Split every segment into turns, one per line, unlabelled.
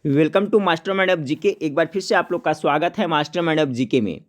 Welcome to mastermind of GK. एक बार फिर से आप लोग का स्वागत है मास्टरमाइंड ऑफ जीके में।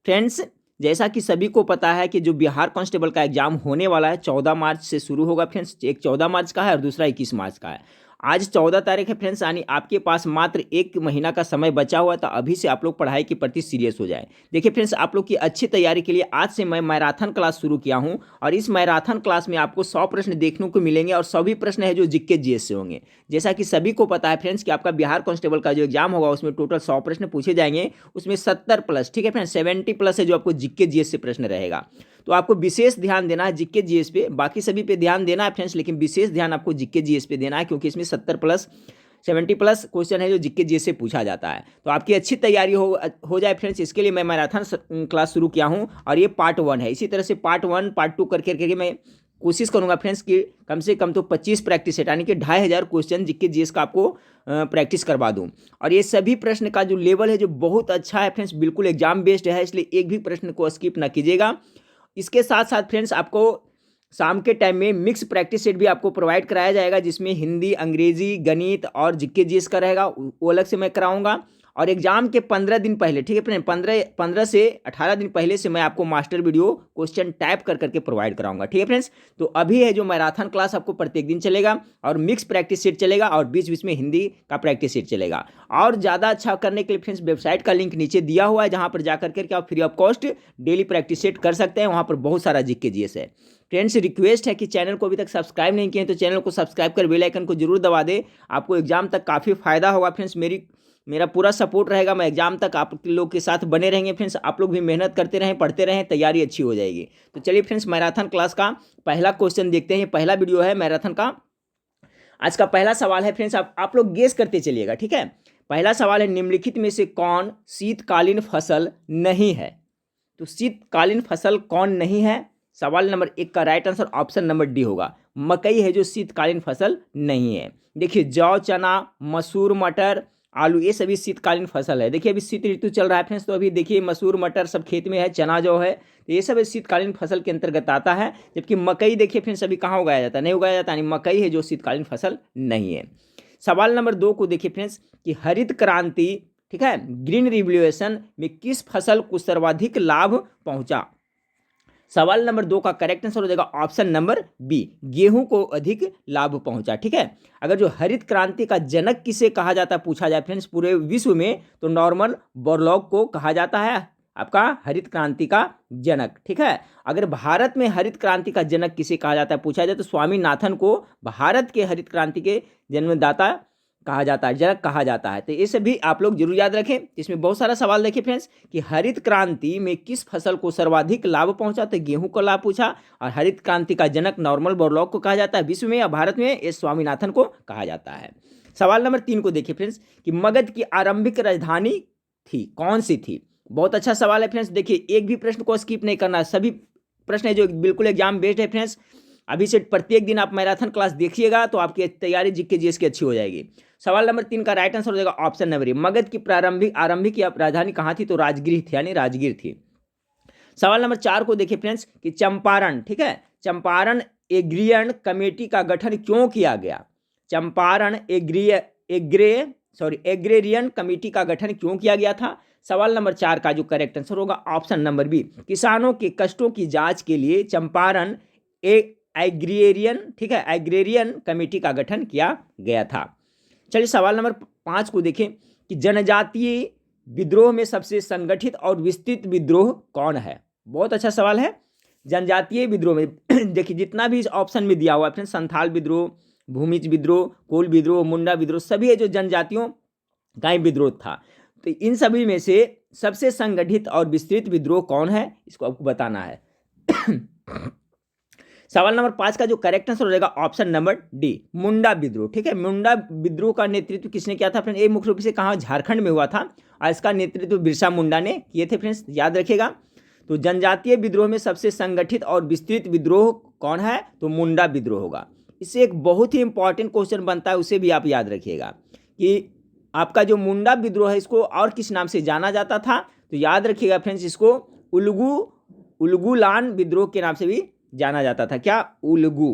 फ्रेंड्स, जैसा कि सभी को पता है कि जो बिहार कांस्टेबल का एग्जाम होने वाला है 14 मार्च से शुरू होगा। फ्रेंड्स, एक 14 मार्च का है और दूसरा 21 मार्च का है। आज 14 तारीख है फ्रेंड्स, यानी आपके पास मात्र एक महीना का समय बचा हुआ है। तो अभी से आप लोग पढ़ाई के प्रति सीरियस हो जाए। देखिए फ्रेंड्स, आप लोग की अच्छी तैयारी के लिए आज से मैं मैराथन क्लास शुरू किया हूं और इस मैराथन क्लास में आपको 100 प्रश्न देखने को मिलेंगे और सभी प्रश्न है जो जीके जीएस से होंगे। जैसा कि सभी को पता है फ्रेंड्स कि आपका बिहार कांस्टेबल का जो एग्जाम होगा उसमें टोटल 100 प्रश्न पूछे जाएंगे, उसमें 70 प्लस, ठीक है फ्रेंड्स, 70 प्लस है जो आपको जीके जीएस से प्रश्न रहेगा। तो आपको विशेष ध्यान देना है जीके जीएस पे, बाकी सभी पे ध्यान देना है फ्रेंड्स, लेकिन विशेष ध्यान आपको जीके जीएस पे देना है क्योंकि इसमें 70 प्लस 70 प्लस क्वेश्चन है जो जीके जीएस से पूछा जाता है। तो आपकी अच्छी तैयारी हो जाए फ्रेंड्स, इसके लिए मैं मैराथन क्लास शुरू किया हूं और ये पार्ट 1 है। इसी तरह से पार्ट 1 पार्ट 2 करके मैं कोशिश करूंगा फ्रेंड्स कि कम से कम तो 25 प्रैक्टिस सेट यानी कि 2500 क्वेश्चन जीके जीएस का आपको प्रैक्टिस करवा दूं। और ये सभी प्रश्न का जो लेवल है जो बहुत अच्छा है फ्रेंड्स, बिल्कुल एग्जाम बेस्ड है, इसलिए एक भी प्रश्न को स्किप ना कीजिएगा। इसके साथ साथ फ्रेंड्स आपको शाम के टाइम में मिक्स प्रैक्टिस सेट भी आपको प्रोवाइड कराया जाएगा, जिसमें हिंदी, अंग्रेजी, गणित और जीके जीएस का रहेगा, वो अलग से मैं कराऊंगा। और एग्जाम के 15 दिन पहले, ठीक है फ्रेंड, 15 से 18 दिन पहले से मैं आपको मास्टर वीडियो क्वेश्चन टाइप कर करके प्रोवाइड कराऊंगा, ठीक है फ्रेंड्स। तो अभी है जो मैराथन क्लास आपको प्रत्येक दिन चलेगा और मिक्स प्रैक्टिस सेट चलेगा और बीच बीच में हिंदी का प्रैक्टिस सेट चलेगा। और ज़्यादा अच्छा करने के लिए फ्रेंड्स वेबसाइट का लिंक नीचे दिया हुआ है, जहाँ पर जाकर के आप free of cost daily practice set कर सकते हैं। वहाँ पर बहुत सारा जीके जीएस है। फ्रेंड्स, रिक्वेस्ट है कि चैनल को अभी तक सब्सक्राइब नहीं किए तो चैनल को सब्सक्राइब कर बेल आइकन को जरूर दबा दे। आपको एग्जाम तक काफ़ी फायदा होगा फ्रेंड्स, मेरा पूरा सपोर्ट रहेगा। मैं एग्जाम तक आप लोग के साथ बने रहेंगे फ्रेंड्स। आप लोग भी मेहनत करते रहें, पढ़ते रहें, तैयारी अच्छी हो जाएगी। तो चलिए फ्रेंड्स, मैराथन क्लास का पहला क्वेश्चन देखते हैं। पहला वीडियो है मैराथन का। आज का पहला सवाल है फ्रेंड्स, आप लोग गेस करते चलिएगा, ठीक है। पहला सवाल है, निम्नलिखित में से कौन शीतकालीन फसल नहीं है? तो शीतकालीन फसल कौन नहीं है? सवाल नंबर 1 का right answer option number D होगा, मकई है जो शीतकालीन फसल नहीं है। देखिए, जौ, चना, मसूर, मटर, आलू, ये सभी शीतकालीन फसल है। देखिए अभी शीत ऋतु चल रहा है फ्रेंड्स, तो अभी देखिए मसूर, मटर सब खेत में है, चना जो है, तो ये सब शीतकालीन फसल के अंतर्गत आता है। जबकि मकई देखिए फ्रेंड्स अभी कहाँ उगाया जाता है, नहीं उगाया जाता, यानी मकई है जो शीतकालीन फसल नहीं है। सवाल नंबर 2 को देखिए फ्रेंड्स कि हरित क्रांति, ठीक है, ग्रीन रिवोल्यूशन में किस फसल को सर्वाधिक लाभ पहुंचा? सवाल नंबर 2 का करेक्ट आंसर हो जाएगा ऑप्शन नंबर बी, गेहूं को अधिक लाभ पहुंचा, ठीक है। अगर जो हरित क्रांति का जनक किसे कहा जाता है पूछा जाए फ्रेंड्स पूरे विश्व में, तो नॉर्मन बोरलॉग को कहा जाता है आपका हरित क्रांति का जनक, ठीक है। अगर भारत में हरित क्रांति का जनक किसे कहा जाता है पूछा जाए तो स्वामीनाथन को भारत के हरित क्रांति के जन्मदाता कहा जाता है, जनक कहा जाता है। तो ये सभी आप लोग जरूर याद रखें। इसमें बहुत सारा सवाल देखिए फ्रेंड्स कि हरित क्रांति में किस फसल को सर्वाधिक लाभ पहुंचा, तो गेहूं को लाभ पूछा। और हरित क्रांति का जनक नॉर्मन बोरलॉग को कहा जाता है विश्व में, या भारत में ये स्वामीनाथन को कहा जाता है। सवाल नंबर 3 को देखिए फ्रेंड्स कि मगध की आरंभिक राजधानी थी, कौन सी थी? बहुत अच्छा सवाल है फ्रेंड्स। देखिए एक भी प्रश्न को स्किप नहीं करना है, सभी प्रश्न है जो बिल्कुल एग्जाम बेस्ड है फ्रेंड्स। अभी से प्रत्येक दिन आप मैराथन क्लास देखिएगा तो आपकी तैयारी जीके जीएस की अच्छी हो जाएगी। सवाल नंबर 3 का राइट आंसर हो जाएगा ऑप्शन नंबर ए, मगध की आरंभिक राजधानी कहाँ थी? तो राजगीर थी, यानी राजगीर थी। सवाल नंबर 4 को देखिए फ्रेंड्स कि चंपारण, ठीक है, चंपारण एग्रियन कमेटी का गठन क्यों किया गया? चंपारण एग्रेरियन कमेटी का गठन क्यों किया गया था? सवाल नंबर 4 का जो करेक्ट आंसर होगा ऑप्शन नंबर बी, किसानों के कष्टों की जांच के लिए चंपारण एग्रेरियन, ठीक है, एग्रेरियन कमेटी का गठन किया गया था। चलिए सवाल नंबर 5 को देखें कि जनजातीय विद्रोह में सबसे संगठित और विस्तृत विद्रोह कौन है? बहुत अच्छा सवाल है। जनजातीय विद्रोह में देखिए जितना भी इस ऑप्शन में दिया हुआ है, संथाल विद्रोह, भूमिज विद्रोह, कोल विद्रोह, मुंडा विद्रोह, सभी है जो जनजातियों का ही विद्रोह था। तो इन सभी में से सबसे संगठित और विस्तृत विद्रोह कौन है, इसको आपको बताना है। सवाल नंबर 5 का जो करेक्ट आंसर हो जाएगा ऑप्शन नंबर डी, मुंडा विद्रोह, ठीक है। मुंडा विद्रोह का नेतृत्व किसने किया था फ्रेंड्स? ये मुख्य रूप से कहाँ, झारखंड में हुआ था और इसका नेतृत्व बिरसा मुंडा ने किए थे फ्रेंड्स, याद रखिएगा। तो जनजातीय विद्रोह में सबसे संगठित और विस्तृत विद्रोह कौन है? तो मुंडा विद्रोह होगा। इससे एक बहुत ही इंपॉर्टेंट क्वेश्चन बनता है, उसे भी आप याद रखिएगा कि आपका जो मुंडा विद्रोह है इसको और किस नाम से जाना जाता था? तो याद रखिएगा फ्रेंड्स, इसको उलगुलान विद्रोह के नाम से भी जाना जाता था। क्या? उलगू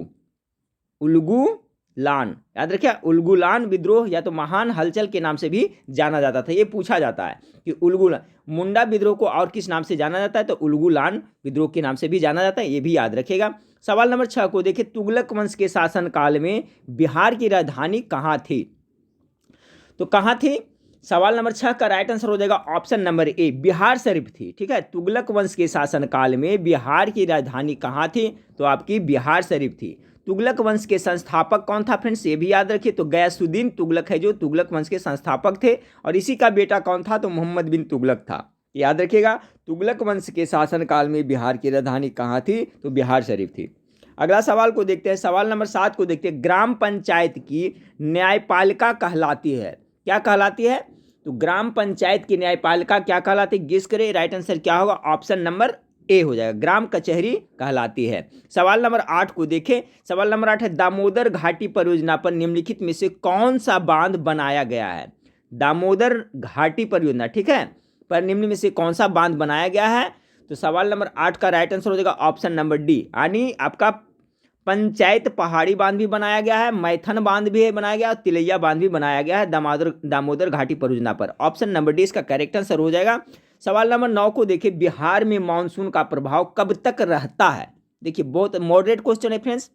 लान, याद रखिए उलगुलान विद्रोह या तो महान हलचल के नाम से भी जाना जाता था। ये पूछा जाता है कि उलगुलान मुंडा विद्रोह को और किस नाम से जाना जाता है, तो उलगुलान विद्रोह के नाम से भी जाना जाता है, ये भी याद रखिएगा। सवाल नंबर 6 को देखिए, तुगलक वंश के शासन काल में बिहार की राजधानी कहाँ थी? तो कहाँ थी? सवाल नंबर 6 का राइट आंसर हो जाएगा option number A, Bihar Sharif थी। ठीक है, तुगलक वंश के शासन काल में बिहार की राजधानी कहाँ थी? तो आपकी बिहार शरीफ थी। तुगलक वंश के संस्थापक कौन था फ्रेंड्स, ये भी याद रखिए, तो गयासुद्दीन तुगलक है जो तुगलक वंश के संस्थापक थे, और इसी का बेटा कौन था? तो मोहम्मद बिन तुगलक था। याद रखिएगा, तुगलक वंश के शासन काल में बिहार की राजधानी कहाँ थी? तो बिहार शरीफ थी। अगला सवाल को देखते हैं, सवाल नंबर 7 को देखते हैं, ग्राम पंचायत की न्यायपालिका कहलाती है, क्या कहलाती है? तो ग्राम पंचायत की न्यायपालिका क्या कहलाती है? गेस करें, राइट आंसर क्या होगा? ऑप्शन नंबर ए हो जाएगा, ग्राम कचहरी कहलाती है। सवाल नंबर 8 को देखें, सवाल नंबर 8 है, दामोदर घाटी परियोजना पर निम्नलिखित में से कौन सा बांध बनाया गया है? दामोदर घाटी परियोजना, ठीक है, पर निम्न में से कौन सा बांध बनाया गया है? तो सवाल नंबर 8 का राइट आंसर हो जाएगा ऑप्शन नंबर डी, यानी आपका पंचायत पहाड़ी बांध भी बनाया गया है, मैथन बांध भी है बनाया गया, और तिलैया बांध भी बनाया गया है दामोदर घाटी परियोजना पर। ऑप्शन नंबर डी इसका करेक्ट आंसर हो जाएगा। सवाल नंबर 9 को देखिए, बिहार में मानसून का प्रभाव कब तक रहता है? देखिए बहुत मॉडरेट क्वेश्चन है फ्रेंड्स।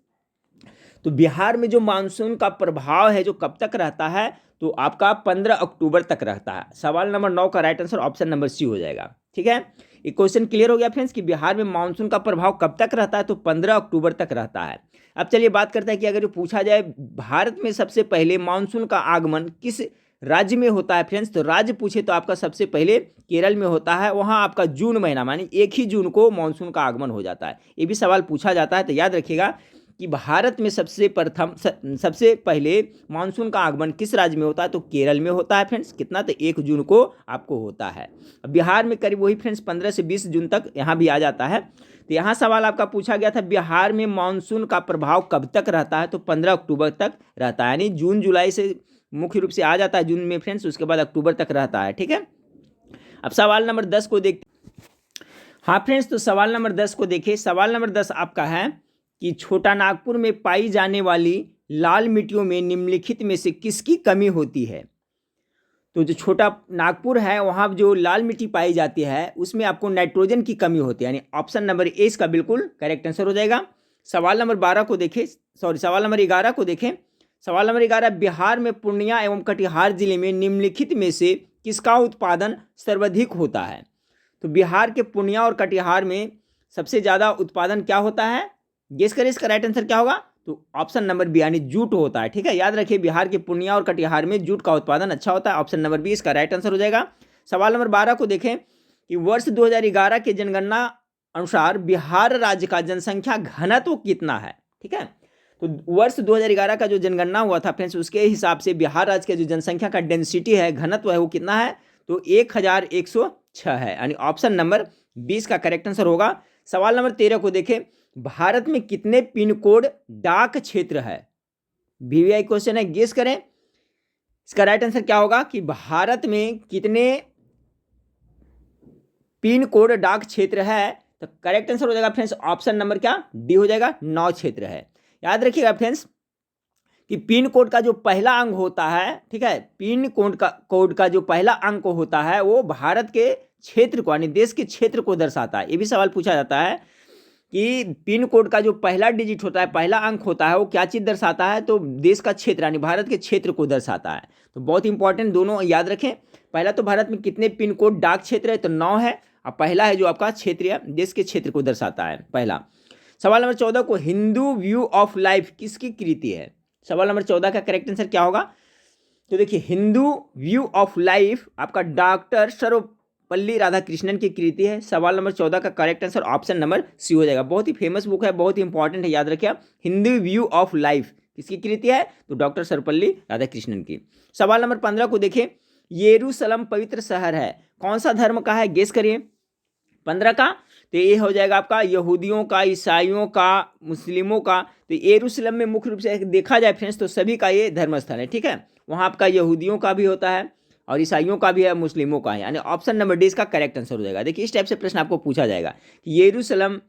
तो बिहार में जो मानसून का प्रभाव है जो कब तक रहता है? तो आपका 15 अक्टूबर तक रहता है। सवाल नंबर 9 का right answer option number C हो जाएगा। ठीक है, ये क्वेश्चन क्लियर हो गया फ्रेंड्स कि बिहार में मानसून का प्रभाव कब तक रहता है? तो 15 अक्टूबर तक रहता है। अब चलिए बात करते हैं कि अगर पूछा जाए भारत में सबसे पहले मानसून का आगमन किस राज्य में होता है फ्रेंड्स, तो राज्य पूछे तो आपका सबसे पहले केरल में होता है। वहाँ आपका जून महीना मानी 1 ही जून को मानसून का आगमन हो जाता है। ये भी सवाल पूछा जाता है, तो याद रखिएगा कि भारत में सबसे पहले मानसून का आगमन किस राज्य में होता है? तो केरल में होता है फ्रेंड्स। कितना? तो 1 जून को आपको होता है। बिहार में करीब वही फ्रेंड्स 15 से 20 जून तक यहाँ भी आ जाता है। तो यहाँ सवाल आपका पूछा गया था बिहार में मानसून का प्रभाव कब तक रहता है? तो 15 अक्टूबर तक रहता है, यानी जून जुलाई से मुख्य रूप से आ जाता है जून में फ्रेंड्स, उसके बाद अक्टूबर तक रहता है। ठीक है, अब सवाल नंबर 10 को देखते। हाँ फ्रेंड्स, तो सवाल नंबर 10 को देखिए, सवाल नंबर 10 आपका है कि छोटा नागपुर में पाई जाने वाली लाल मिट्टियों में निम्नलिखित में से किसकी कमी होती है? तो जो छोटा नागपुर है वहाँ जो लाल मिट्टी पाई जाती है उसमें आपको नाइट्रोजन की कमी होती है, यानी ऑप्शन नंबर ए इसका बिल्कुल करेक्ट आंसर हो जाएगा। सवाल नंबर 12 को देखें, सवाल नंबर 11 को देखें। सवाल नंबर 11, बिहार में पूर्णिया एवं कटिहार जिले में निम्नलिखित में से किसका उत्पादन सर्वाधिक होता है? तो बिहार के पूर्णिया और कटिहार में सबसे ज़्यादा उत्पादन क्या होता है? गेस करें इसका राइट आंसर क्या होगा? तो ऑप्शन नंबर बी, यानी जूट होता है। ठीक है, याद रखिए बिहार के पूर्णिया और कटिहार में जूट का उत्पादन अच्छा होता है। ऑप्शन नंबर बी इसका राइट आंसर हो जाएगा। सवाल नंबर 12 को देखें कि वर्ष 2011 के जनगणना अनुसार बिहार राज्य का जनसंख्या घनत्व कितना है? ठीक है, तो वर्ष 2011 का जो जनगणना हुआ था फ्रेंड्स उसके हिसाब से बिहार राज्य का जो जनसंख्या का डेंसिटी है, घनत्व है, वो कितना है? तो 1106 है, यानी ऑप्शन नंबर 20 का करेक्ट आंसर होगा। सवाल नंबर 13 को देखें, भारत में कितने पिन कोड डाक क्षेत्र है? वीवीआई क्वेश्चन है, गेस करें इसका राइट आंसर क्या होगा कि भारत में कितने पिन कोड डाक क्षेत्र है? तो करेक्ट आंसर हो जाएगा फ्रेंड्स ऑप्शन नंबर क्या? डी हो जाएगा, 9 क्षेत्र है। याद रखिएगा फ्रेंड्स कि पिन कोड का जो पहला अंक होता है, ठीक है, पिन कोड का जो पहला अंक होता है वो भारत के क्षेत्र को यानी देश के क्षेत्र को दर्शाता है। ये भी सवाल पूछा जाता है कि पिन कोड का जो पहला डिजिट होता है, पहला अंक होता है, वो क्या चीज़ दर्शाता है? तो देश का क्षेत्र यानी भारत के क्षेत्र को दर्शाता है। तो बहुत इंपॉर्टेंट, दोनों याद रखें। पहला तो भारत में कितने पिन कोड डाक क्षेत्र है? तो 9 है, और पहला है जो आपका क्षेत्रीय देश के क्षेत्र को दर्शाता है पहला। सवाल नंबर 14 को, हिंदू व्यू ऑफ लाइफ किसकी कृति है? सवाल नंबर 14 का करेक्ट आंसर क्या होगा? तो देखिए हिंदू व्यू ऑफ लाइफ आपका डॉक्टर सर्वपल्ली राधाकृष्णन की कृति है। सवाल नंबर 14 का correct answer option number C हो जाएगा। बहुत ही फेमस बुक है, बहुत ही इंपॉर्टेंट है, याद रखिए। हिंदू व्यू ऑफ लाइफ किसकी कृति है? तो डॉक्टर सर्वपल्ली राधाकृष्णन की। सवाल नंबर 15 को देखें, यरूशलेम पवित्र शहर है, कौन सा धर्म का है? गेस करिए 15 का। तो ये हो जाएगा आपका यहूदियों का, ईसाइयों का, मुस्लिमों का। तो यरूशलेम में मुख्य रूप से देखा जाए फ्रेंड्स तो सभी का ये धर्म स्थल है। ठीक है, वहाँ आपका यहूदियों का भी होता है और ईसाइयों का भी है, मुस्लिमों का है, यानी ऑप्शन नंबर डी इसका करेक्ट आंसर हो जाएगा। देखिए इस टाइप से प्रश्न आपको पूछा जाएगा कि यरूशलेम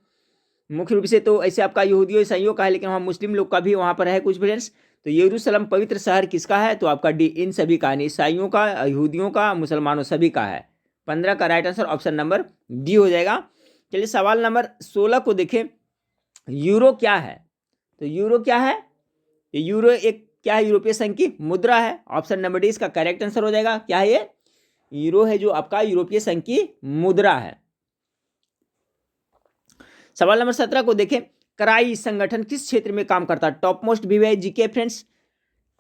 मुख्य रूप से तो ऐसे आपका यहूदियों ईसाइयों का है, लेकिन वहाँ मुस्लिम लोग का भी वहाँ पर है कुछ फ्रेंड्स। तो यरूशलेम पवित्र शहर किसका है? तो आपका डी, इन सभी का, ईसाइयों का, यहूदियों का, मुसलमानों सभी का है। 15 का right answer option number D हो जाएगा। चलिए सवाल नंबर 16 को देखें। यूरो क्या है? तो यूरो क्या है? यूरो एक क्या है? यूरोपीय संघ की मुद्रा है। ऑप्शन नंबर डी इसका करेक्ट आंसर हो जाएगा। क्या है ये? यूरो है जो आपका यूरोपीय संघ की मुद्रा है। सवाल नंबर 17 को देखें। क्राई संगठन किस क्षेत्र में काम करता है? Top most VVI GK friends,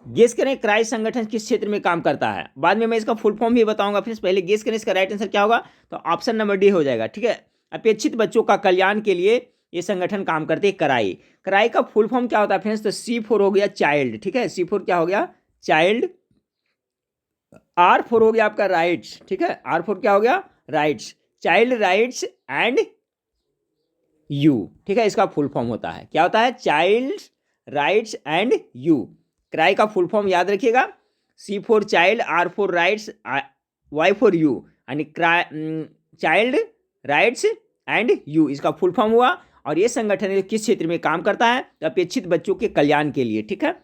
guess करें क्राई संगठन किस क्षेत्र में काम करता है। बाद में मैं इसका फुल फॉर्म भी बताऊंगा फ्रेंड्स, पहले गेस करें इसका राइट आंसर क्या होगा। तो ऑप्शन नंबर डी हो जाएगा। ठीक है, अपेक्षित बच्चों का कल्याण के लिए ये संगठन काम करते हैं क्राई। क्राई का फुल फॉर्म क्या होता है फ्रेंड्स? तो C4 हो गया चाइल्ड। ठीक है, C4 क्या हो गया? चाइल्ड। R4 हो गया आपका राइट्स। ठीक है, R4 क्या हो गया? Rights, child rights and you. ठीक है, इसका फुल फॉर्म होता है, क्या होता है? Child rights and you. Cry का फुल फॉर्म याद रखिएगा, C4 child, R4 rights, Y4 you, यानी चाइल्ड राइट्स एंड यू इसका फुल फॉर्म हुआ। और ये संगठन किस क्षेत्र में काम करता है? तो अपेक्षित बच्चों के कल्याण के लिए। ठीक है,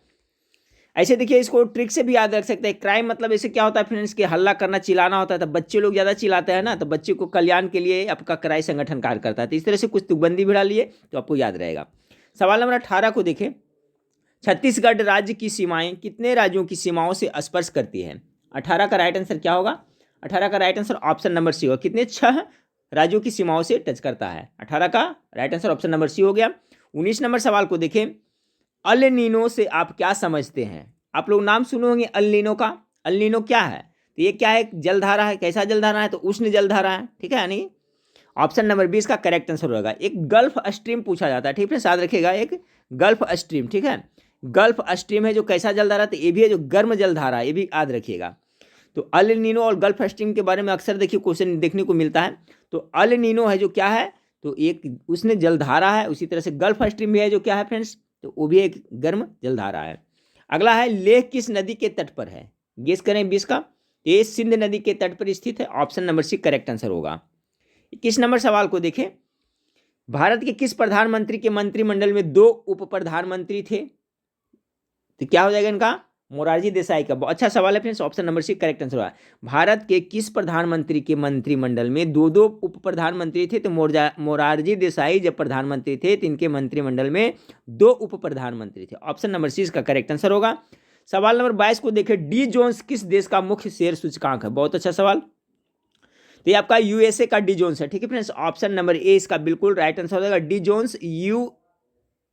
ऐसे देखिए इसको ट्रिक से भी याद रख सकते हैं। क्राइम मतलब ऐसे क्या होता है फ्रेंड्स कि हल्ला करना, चिल्लाना होता है। तो बच्चे लोग ज़्यादा चिल्लाते हैं ना, तो बच्चे को कल्याण के लिए आपका क्राई संगठन कार्य करता है। तो इस तरह से कुछ तुकबंदी भी डालिए तो आपको याद रहेगा। सवाल नंबर 18 को देखें। छत्तीसगढ़ राज्य की सीमाएं कितने राज्यों की सीमाओं से स्पर्श करती है? 18 का राइट आंसर क्या होगा? 18 का right answer option number C होगा। कितने? 6 राज्यों की सीमाओं से टच करता है। 18 का right answer option number C हो गया। 19 नंबर सवाल को देखें। अल नीनो से आप क्या समझते हैं? आप लोग नाम सुने होंगे अल नीनो का। अल नीनो क्या है? तो ये क्या है? जलधारा है। कैसा जलधारा है? तो उष्ण जलधारा है। ठीक है, यानी ऑप्शन नंबर 20 का करेक्ट आंसर होगा। एक गल्फ स्ट्रीम पूछा जाता है। ठीक है, याद रखिएगा, एक गल्फ स्ट्रीम। ठीक है, गल्फ स्ट्रीम है जो कैसा जलधारा? तो ये भी है जो गर्म जलधारा, ये भी याद रखिएगा। तो अल नीनो और गल्फ स्ट्रीम के बारे में अक्सर देखिए क्वेश्चन देखने को मिलता है। तो अल नीनो है जो क्या है? तो एक उसने जलधारा है। उसी तरह से गल्फ स्ट्रीम भी है जो क्या है फ्रेंड्स? तो वो भी एक गर्म जलधारा है। अगला है लेह किस नदी के तट पर है? गेस करें 20 का। ये सिंध नदी के तट पर स्थित है। Option number C correct answer होगा। 21 नंबर सवाल को देखें। भारत के किस प्रधानमंत्री के मंत्रिमंडल में 2 उप प्रधानमंत्री थे? तो क्या हो जाएगा इनका? मोरारजी देसाई का। अच्छा सवाल है friends, option number C correct answer होगा। भारत के किस प्रधानमंत्री के मंत्रिमंडल में 2 उप प्रधानमंत्री थे? तो मोरारजी देसाई जब प्रधानमंत्री थे तो इनके मंत्रिमंडल में 2 उप प्रधानमंत्री थे। ऑप्शन नंबर सी इसका करेक्ट आंसर होगा। सवाल नंबर 22 को देखें। डी जोन्स किस देश का मुख्य शेयर सूचकांक है? बहुत अच्छा सवाल। तो ये आपका यूएसए का डी जोन्स है। ठीक है फ्रेंड्स, ऑप्शन नंबर ए इसका बिल्कुल राइट आंसर हो जाएगा। डी जोन्स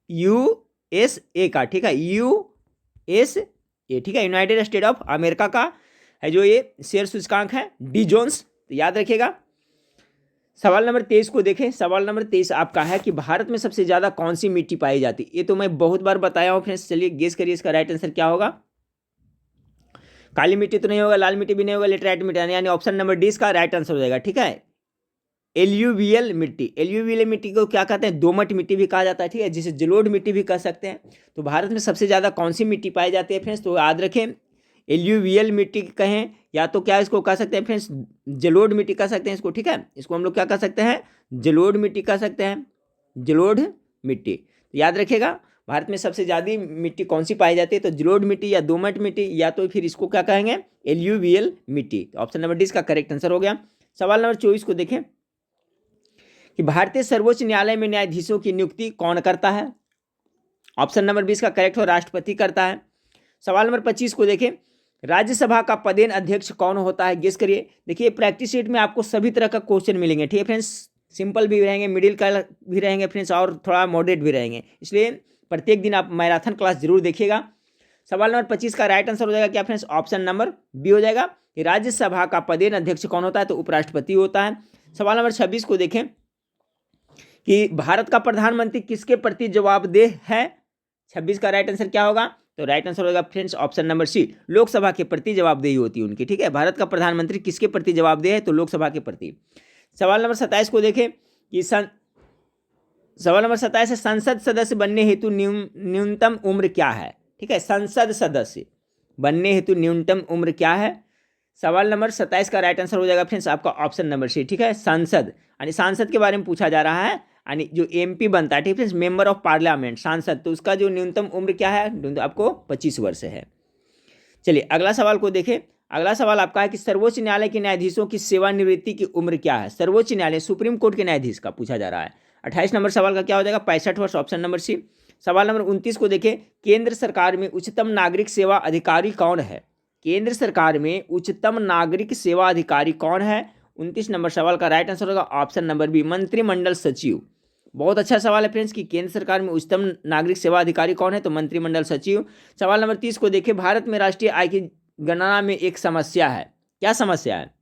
यूएसए का। ठीक है, यूएसए। ठीक है, यूनाइटेड स्टेट ऑफ अमेरिका का है जो ये शेयर सूचकांक है, डी जोन्स। तो याद रखिएगा। सवाल नंबर 23 को देखें। सवाल नंबर 23 आपका है कि भारत में सबसे ज्यादा कौन सी मिट्टी पाई जाती है? ये तो मैं बहुत बार बताया हूं फ्रेंड्स। चलिए गेस करिए इसका राइट आंसर क्या होगा। काली मिट्टी तो नहीं होगा, लाल मिट्टी भी नहीं होगा, लेटराइट मिट्टी, यानी ऑप्शन नंबर डी इसका राइट आंसर हो जाएगा। ठीक है, एल्यूवियल मिट्टी। एल्यूवियल मिट्टी को क्या कहते हैं? दोमट मिट्टी भी कहा जाता है। ठीक है, जिसे जलोढ़ मिट्टी भी कह सकते हैं। तो भारत में सबसे ज़्यादा कौन सी मिट्टी पाई जाती है फ्रेंड्स? तो याद रखें, एल्यूवियल मिट्टी कहें या तो क्या इसको कह सकते हैं फ्रेंड्स? जलोढ़ मिट्टी कह सकते हैं इसको। ठीक है, इसको हम लोग क्या कह सकते हैं? जलोढ़ मिट्टी कह सकते हैं, जलोढ़ मिट्टी। तो याद रखिएगा, भारत में सबसे ज़्यादा मिट्टी कौन सी पाई जाती है? तो जलोढ़ मिट्टी या दोमट मिट्टी, या तो फिर इसको क्या कहेंगे? एल्यूवियल मिट्टी। ऑप्शन नंबर डी इसका करेक्ट आंसर हो गया। सवाल नंबर 24 को देखें कि भारतीय सर्वोच्च न्यायालय में न्यायाधीशों की नियुक्ति कौन करता है? ऑप्शन नंबर 20 का करेक्ट हो, राष्ट्रपति करता है। सवाल नंबर 25 को देखें। राज्यसभा का पदेन अध्यक्ष कौन होता है? गेस करिए। देखिए प्रैक्टिस शीट में आपको सभी तरह का क्वेश्चन मिलेंगे। ठीक है फ्रेंड्स, सिंपल भी रहेंगे, मिडिल का भी रहेंगे फ्रेंड्स, और थोड़ा मॉडरेट भी रहेंगे। इसलिए प्रत्येक दिन आप मैराथन क्लास जरूर देखिएगा। सवाल नंबर 25 का राइट आंसर हो जाएगा क्या फ्रेंड्स? ऑप्शन नंबर बी हो जाएगा कि राज्यसभा का पदेन अध्यक्ष कौन होता है? तो उपराष्ट्रपति होता है। सवाल नंबर 26 को देखें कि भारत का प्रधानमंत्री किसके प्रति जवाबदेह है? 26 का राइट आंसर क्या होगा? तो राइट आंसर होगा friends option number C, Lok Sabha प्रति जवाबदेही होती है उनकी। ठीक है, भारत का प्रधानमंत्री किसके प्रति जवाबदेह है? तो लोकसभा के प्रति। सवाल नंबर 27 को देखें कि सवाल नंबर 27 है, संसद सदस्य बनने हेतु न्यूनतम उम्र क्या है? ठीक है, संसद सदस्य बनने हेतु न्यूनतम उम्र क्या है? सवाल नंबर 27 का राइट आंसर हो जाएगा फ्रेंड्स आपका ऑप्शन नंबर सी। ठीक है, सांसद, यानी सांसद के बारे में पूछा जा रहा है, यानी जो एमपी बनता है, ठीक है, मेंबर ऑफ पार्लियामेंट, सांसद, तो उसका जो न्यूनतम उम्र क्या है, आपको 25 वर्ष है। चलिए अगला सवाल को देखें। अगला सवाल आपका है कि सर्वोच्च न्यायालय के न्यायाधीशों की सेवानिवृत्ति की उम्र क्या है। सर्वोच्च न्यायालय सुप्रीम कोर्ट के न्यायाधीश का पूछा जा रहा है। 28 नंबर सवाल का क्या हो जाएगा, 65 वर्ष, ऑप्शन नंबर सी। सवाल नंबर 29 को देखें। केंद्र सरकार में उच्चतम नागरिक सेवा अधिकारी कौन है। केंद्र सरकार में उच्चतम नागरिक सेवा अधिकारी कौन है। 29 नंबर सवाल का राइट आंसर होगा ऑप्शन नंबर बी, मंत्रिमंडल सचिव। बहुत अच्छा सवाल है फ्रेंड्स कि केंद्र सरकार में उच्चतम नागरिक सेवा अधिकारी कौन है, तो मंत्रिमंडल सचिव। सवाल नंबर 30 को देखिए। भारत में राष्ट्रीय आय की गणना में एक समस्या है। क्या समस्या है,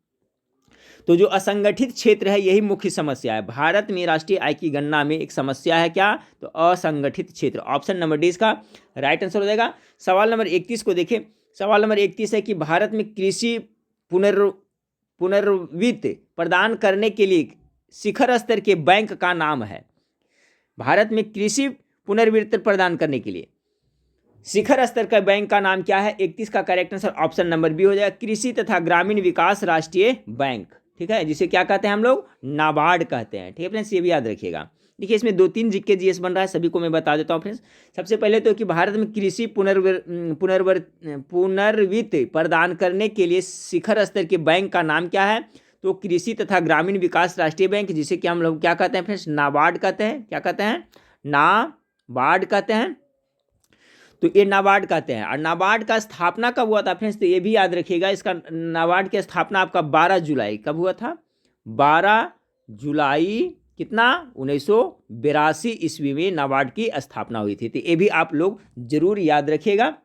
तो जो असंगठित क्षेत्र है यही मुख्य समस्या है। भारत में राष्ट्रीय आय की गणना में एक समस्या है, क्या, तो असंगठित क्षेत्र। ऑप्शन नंबर डी इसका राइट आंसर हो जाएगा। सवाल नंबर 31 को देखें। सवाल नंबर 31 है कि भारत में कृषि पुनर्वित्त प्रदान करने के लिए शिखर स्तर के बैंक का नाम है। भारत में कृषि पुनर्वित्त प्रदान करने के लिए शिखर स्तर का बैंक का नाम क्या है। 31 का correct answer option number B हो जाएगा, कृषि तथा ग्रामीण विकास राष्ट्रीय बैंक, ठीक है, जिसे क्या कहते हैं हम लोग, नाबार्ड कहते हैं। ठीक है फ्रेंड्स, ये भी याद रखिएगा। देखिए इसमें 2-3 जीके जीएस बन रहा है, सभी को मैं बता देता हूँ फ्रेंड्स। सबसे पहले तो कि भारत में कृषि पुनर्वित्त प्रदान करने के लिए शिखर स्तर के बैंक का नाम क्या है, तो कृषि तथा ग्रामीण विकास राष्ट्रीय बैंक, जिसे कि हम लोग क्या कहते हैं फ्रेंड्स, नाबार्ड कहते हैं। क्या कहते हैं, नाबार्ड कहते हैं। तो ये नाबार्ड कहते हैं। और नाबार्ड का स्थापना कब हुआ था फ्रेंड्स, तो ये भी याद रखिएगा। इसका नाबार्ड की स्थापना आपका 12 जुलाई कब हुआ था, 12 जुलाई कितना, 1982 ईस्वी में नाबार्ड की स्थापना हुई थी। तो ये भी आप लोग जरूर याद रखिएगा।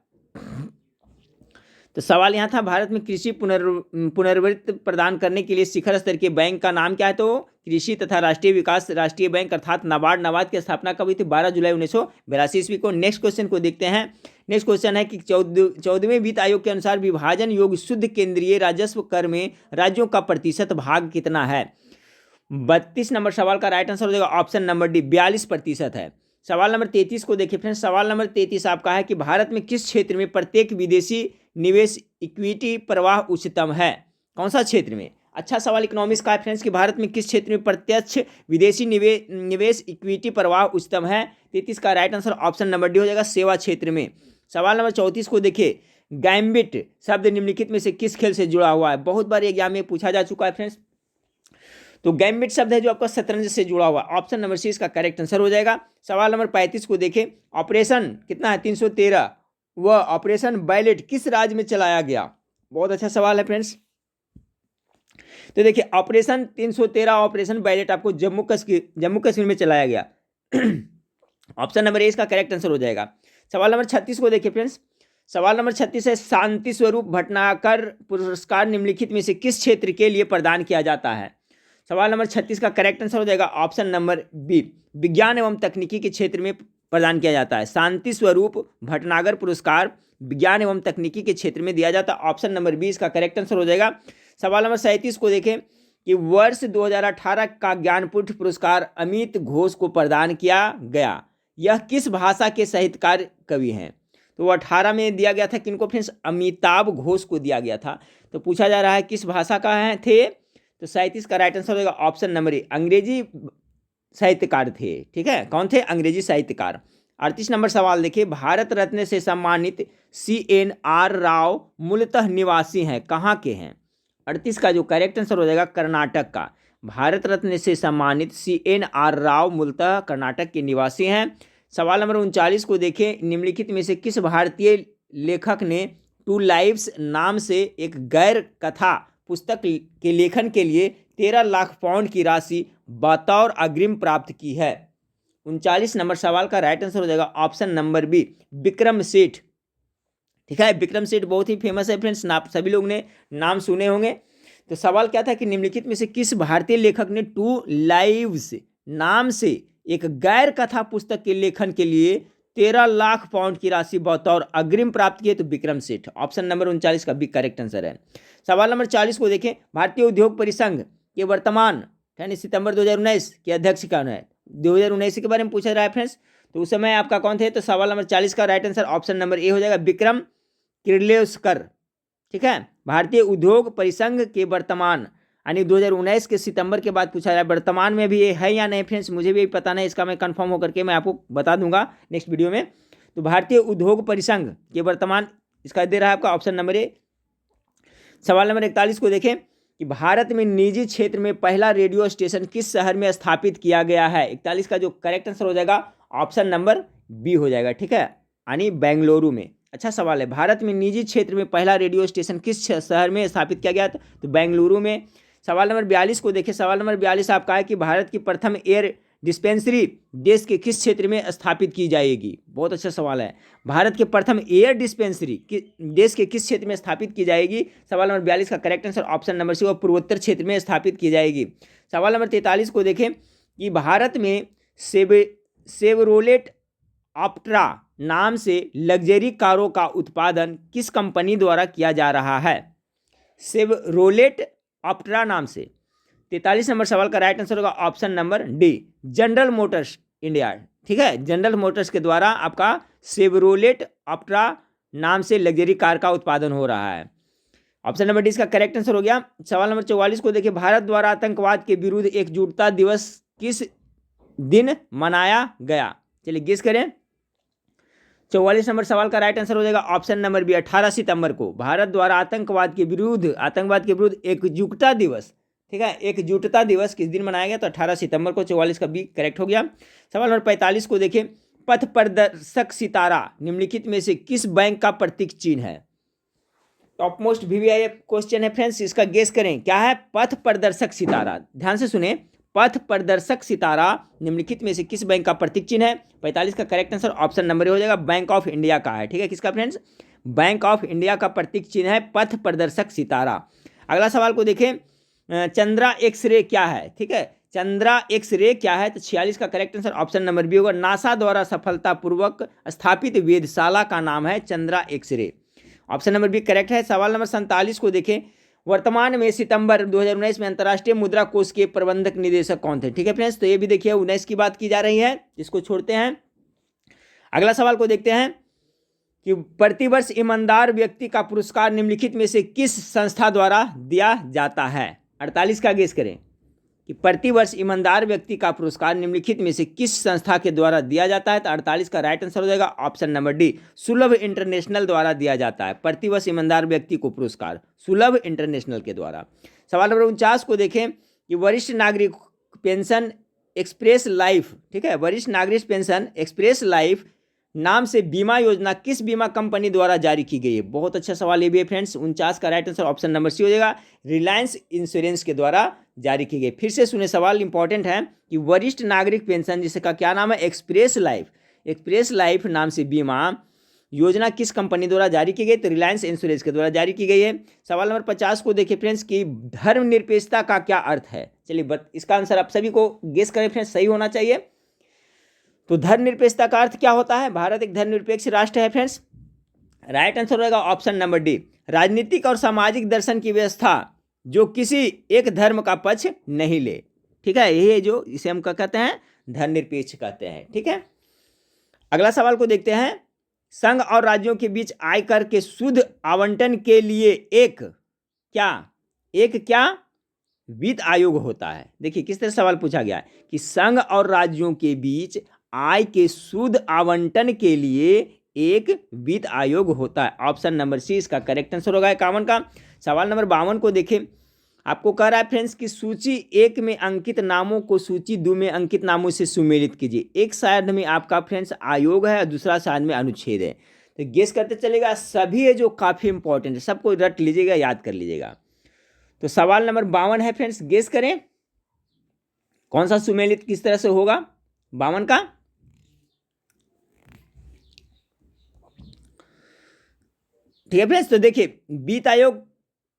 तो सवाल यहाँ था, भारत में कृषि पुनर्वित्त प्रदान करने के लिए शिखर स्तर के बैंक का नाम क्या है, तो कृषि तथा राष्ट्रीय विकास राष्ट्रीय बैंक अर्थात नाबार्ड। नाबार्ड की स्थापना कब हुई थी, 12 जुलाई 1982 ईस्वी को। नेक्स्ट क्वेश्चन को देखते हैं। नेक्स्ट क्वेश्चन है कि 14वें वित्त आयोग के अनुसार विभाजन योग्य शुद्ध केंद्रीय राजस्व कर में राज्यों का प्रतिशत भाग कितना है। 32 नंबर सवाल का राइट आंसर हो जाएगा ऑप्शन नंबर डी, 42% है। सवाल नंबर 33 को देखिए फ्रेंड्स। सवाल नंबर 33 आपका है कि भारत में किस क्षेत्र में प्रत्येक विदेशी निवेश इक्विटी प्रवाह उच्चतम है। कौन सा क्षेत्र में, अच्छा सवाल इकोनॉमिक्स का है फ्रेंड्स कि भारत में किस क्षेत्र में प्रत्यक्ष विदेशी निवेश इक्विटी प्रवाह उच्चतम है। 33 का right answer option number D हो जाएगा, सेवा क्षेत्र में। सवाल नंबर 34 को देखिए। गैम्बिट शब्द निम्नलिखित में से किस खेल से जुड़ा हुआ है। बहुत बार एग्जाम में पूछा जा चुका है फ्रेंड्स। तो गैम्बिट शब्द है जो आपका शतरंज से जुड़ा हुआ, ऑप्शन नंबर सी इसका करेक्ट आंसर हो जाएगा। सवाल नंबर 35 को देखें। ऑपरेशन कितना है, 313, वह ऑपरेशन बैलेट किस राज्य में चलाया गया। बहुत अच्छा सवाल है फ्रेंड्स। तो देखिए ऑपरेशन 313 ऑपरेशन बैलेट आपको जम्मू कश्मीर में चलाया गया। ऑप्शन नंबर ए इसका करेक्ट आंसर हो जाएगा। सवाल नंबर 36 को देखिए फ्रेंड्स। सवाल नंबर 36 है, शांति स्वरूप भटनागर पुरस्कार निम्नलिखित में से किस क्षेत्र के लिए प्रदान किया जाता है। सवाल नंबर 36 का करेक्ट आंसर हो जाएगा ऑप्शन नंबर बी, विज्ञान एवं तकनीकी के क्षेत्र में प्रदान किया जाता है। शांति स्वरूप भटनागर पुरस्कार विज्ञान एवं तकनीकी के क्षेत्र में दिया जाता है। ऑप्शन नंबर बी इसका करेक्ट आंसर हो जाएगा। सवाल नंबर 37 को देखें कि वर्ष 2018 का ज्ञानपीठ पुरस्कार अमित घोष को प्रदान किया गया। यह किस भाषा के साहित्यकार कवि हैं। तो वो 18 में दिया गया था किनको फ्रेंड्स, अमिताभ घोष को दिया गया था। तो पूछा जा रहा है किस भाषा का है थे, तो 37 का राइट आंसर होगा ऑप्शन नंबर ए, अंग्रेजी साहित्यकार थे। ठीक है, कौन थे, अंग्रेजी साहित्यकार। 38 नंबर सवाल देखिए। भारत रत्न से सम्मानित CNR राव मूलतः निवासी हैं, कहाँ के हैं। 38 का जो करेक्ट आंसर हो जाएगा कर्नाटक का। भारत रत्न से सम्मानित CNR राव मूलतः कर्नाटक के निवासी हैं। सवाल नंबर 39 को देखें। निम्नलिखित में से किस भारतीय लेखक ने टू लाइव्स नाम से एक गैर कथा पुस्तक के लेखन के लिए 13 लाख पाउंड की राशि बतौर अग्रिम प्राप्त की है। 39 नंबर सवाल का राइट आंसर हो जाएगा option number B, Vikram Seth. ठीक है, विक्रम सेठ बहुत ही फेमस है फ्रेंड्स, आप सभी लोग ने नाम सुने होंगे। तो सवाल क्या था कि निम्नलिखित में से किस भारतीय लेखक ने टू लाइव्स नाम से एक गैर कथा पुस्तक के लेखन के लिए 13 लाख पाउंड की राशि बतौर अग्रिम प्राप्त की है, तो विक्रम सेठ। ऑप्शन नंबर 39 का भी करेक्ट आंसर है। सवाल नंबर 40 को देखें। भारतीय उद्योग परिसंघ के वर्तमान यानी सितंबर 2019 के अध्यक्ष कौन है। 2019 के बारे में पूछा रहा है फ्रेंड्स, तो उस समय आपका कौन थे, तो सवाल नंबर 40 का right answer option number A हो जाएगा, विक्रम किर्लोस्कर। ठीक है, भारतीय उद्योग परिसंघ के वर्तमान यानी 2019 के सितंबर के बाद पूछा जाए। वर्तमान में भी ये है या नहीं फ्रेंड्स, मुझे भी पता नहीं, इसका मैं कंफर्म होकर के मैं आपको बता दूंगा नेक्स्ट वीडियो में। तो भारतीय उद्योग परिसंघ के वर्तमान, इसका दे रहा है आपका ऑप्शन नंबर ए। सवाल नंबर 41 को देखें कि भारत में निजी क्षेत्र में पहला रेडियो स्टेशन किस शहर में स्थापित किया गया है। 41 का जो करेक्ट आंसर हो जाएगा ऑप्शन नंबर बी हो जाएगा, ठीक है, यानी बेंगलुरु में। अच्छा सवाल है, भारत में निजी क्षेत्र में पहला रेडियो स्टेशन किस शहर में स्थापित किया गया था, तो बेंगलुरु में। सवाल नंबर 42 को देखें। सवाल नंबर 42 आपका है कि भारत की प्रथम एयर डिस्पेंसरी देश के किस क्षेत्र में स्थापित की जाएगी। बहुत अच्छा सवाल है, भारत के प्रथम एयर डिस्पेंसरी देश के किस क्षेत्र में स्थापित की जाएगी। सवाल नंबर 42 का correct answer option number C, और पूर्वोत्तर क्षेत्र में स्थापित की जाएगी। सवाल नंबर 43 को देखें कि भारत में शेवरोलेट ऑप्ट्रा नाम से लग्जरी कारों का उत्पादन किस कंपनी द्वारा किया जा रहा है। शेवरोलेट ऑप्ट्रा नाम से। 43 नंबर सवाल का राइट आंसर होगा option number D, general Motors India, ठीक है, जनरल मोटर्स के द्वारा आपका शेवरोलेट ऑप्ट्रा नाम से लग्जरी कार का उत्पादन हो रहा है। ऑप्शन नंबर डी इसका करेक्ट आंसर हो गया। सवाल नंबर 44 को देखिए, भारत द्वारा आतंकवाद के विरुद्ध एकजुटता दिवस किस दिन मनाया गया। चलिए गेस करें। 44 नंबर सवाल का राइट आंसर हो जाएगा ऑप्शन नंबर बी, 18 सितंबर को भारत द्वारा आतंकवाद के विरुद्ध एकजुटता दिवस, ठीक है, एकजुटता दिवस किस दिन मनाया गया, तो 18 सितंबर को। 44 का बी करेक्ट हो गया। सवाल नंबर 45 को देखें, पथ प्रदर्शक सितारा निम्नलिखित में से किस बैंक का प्रतीक चिन्ह है। टॉप मोस्ट VVIP क्वेश्चन है फ्रेंड्स, इसका गेस करें क्या है। पथ प्रदर्शक सितारा, ध्यान से सुने, पथ प्रदर्शक सितारा निम्नलिखित में से किस बैंक का प्रतीक चिन्ह है। 45 का करेक्ट आंसर ऑप्शन नंबर हो जाएगा, बैंक ऑफ इंडिया का है, ठीक है, किसका फ्रेंड्स, बैंक ऑफ इंडिया का प्रतीक चिन्ह है पथ प्रदर्शक सितारा। अगला सवाल को देखें, चंद्रा एक्सरे क्या है, ठीक है, चंद्रा एक्सरे क्या है, तो 46 का correct answer option number B होगा, नासा द्वारा सफलतापूर्वक स्थापित वेधशाला का नाम है Chandra X ray. Option number B correct है। सवाल नंबर 47 को देखें, वर्तमान में सितंबर 2019 में अंतर्राष्ट्रीय मुद्रा कोष के प्रबंधक निदेशक कौन थे, ठीक है फ्रेंड्स, तो ये भी देखिए 19 की बात की जा रही है, इसको छोड़ते हैं। अगला सवाल को देखते हैं कि प्रतिवर्ष ईमानदार व्यक्ति का पुरस्कार निम्नलिखित में से किस संस्था द्वारा दिया जाता है। 48 का गेस करें कि प्रतिवर्ष ईमानदार व्यक्ति का पुरस्कार निम्नलिखित में से किस संस्था के द्वारा दिया जाता है, तो 48 का राइट आंसर हो जाएगा ऑप्शन नंबर डी, सुलभ इंटरनेशनल द्वारा दिया जाता है प्रतिवर्ष ईमानदार व्यक्ति को पुरस्कार, सुलभ इंटरनेशनल के द्वारा। सवाल नंबर 49 को देखें कि वरिष्ठ नागरिक पेंशन एक्सप्रेस लाइफ, ठीक है, वरिष्ठ नागरिक पेंशन एक्सप्रेस लाइफ नाम से बीमा योजना किस बीमा कंपनी द्वारा जारी की गई है। बहुत अच्छा सवाल ये भी है फ्रेंड्स। 49 का right answer option number C हो जाएगा, रिलायंस इंश्योरेंस के द्वारा जारी की गई। फिर से सुने, सवाल इंपॉर्टेंट है कि वरिष्ठ नागरिक पेंशन जिसका क्या नाम है, एक्सप्रेस लाइफ नाम से बीमा योजना किस कंपनी द्वारा जारी की गई, तो रिलायंस इंश्योरेंस के द्वारा जारी की गई है। सवाल नंबर 50 को देखिए फ्रेंड्स कि धर्मनिरपेक्षता का क्या अर्थ है। चलिए इसका आंसर आप सभी को गेस करें फ्रेंड्स, सही होना चाहिए। तो धर्मनिरपेक्षता का अर्थ क्या होता है, भारत एक धर्मनिरपेक्ष राष्ट्र है फ्रेंड्स। राइट आंसर रहेगा ऑप्शन नंबर डी, राजनीतिक और सामाजिक दर्शन की व्यवस्था जो किसी एक धर्म का पक्ष नहीं ले, ठीक है, यही है जो इसे हम क्या कहते हैं, धर्मनिरपेक्ष कहते हैं, ठीक है। अगला सवाल को देखते हैं, संघ और राज्यों के बीच आयकर के शुद्ध आवंटन के लिए एक क्या वित्त आयोग होता है। देखिए किस तरह सवाल पूछा गया है कि संघ और राज्यों के बीच आय के शुद्ध आवंटन के लिए एक वित्त आयोग होता है। ऑप्शन नंबर सी इसका करेक्ट आंसर होगा 51 का। सवाल नंबर 52 को देखें, आपको कह रहा है फ्रेंड्स कि सूची 1 में अंकित नामों को सूची 2 में अंकित नामों से सुमेलित कीजिए। एक साइड में आपका फ्रेंड्स आयोग है और दूसरा साइड में अनुच्छेद है, तो गेस करते चलेगा। सभी है जो काफ़ी इंपॉर्टेंट है, सबको रट लीजिएगा, याद कर लीजिएगा। तो सवाल नंबर 52 है फ्रेंड्स, गेस करें कौन सा सुमेलित किस तरह से होगा 52 का। ठीक है फ्रेंड्स, तो देखिए वित्त आयोग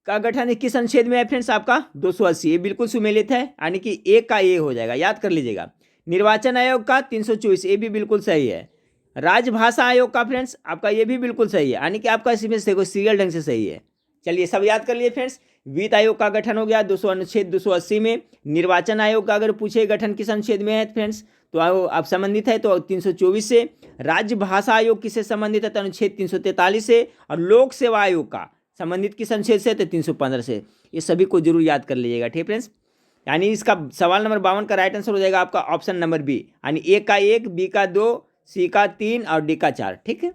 का गठन किस अनुच्छेद में है फ्रेंड्स, आपका 280, ये बिल्कुल सुमेलित है, यानी कि एक का ए हो जाएगा, याद कर लीजिएगा। निर्वाचन आयोग का 324, ये भी बिल्कुल सही है। राजभाषा आयोग का फ्रेंड्स आपका ये भी बिल्कुल सही है, यानी कि आपका इसमें देखो सीरियल ढंग से सही है। चलिए सब याद कर लिए फ्रेंड्स। वित्त आयोग का गठन हो गया 200 अनुच्छेद 280 में। निर्वाचन आयोग का अगर पूछे गठन किस अनुच्छेद में है फ्रेंड्स, तो आप संबंधित है तो 324 से। राज्य भाषा आयोग किससे संबंधित है, तो अनुच्छेद 343 से। और लोक सेवा आयोग का संबंधित किस अनुच्छेद से, तो 315 से। ये सभी को जरूर याद कर लीजिएगा, ठीक है फ्रेंड्स। यानी इसका सवाल नंबर 52 का राइट आंसर हो जाएगा आपका ऑप्शन नंबर बी, यानी ए का 1, बी का 2, सी का 3 और डी का 4, ठीक है।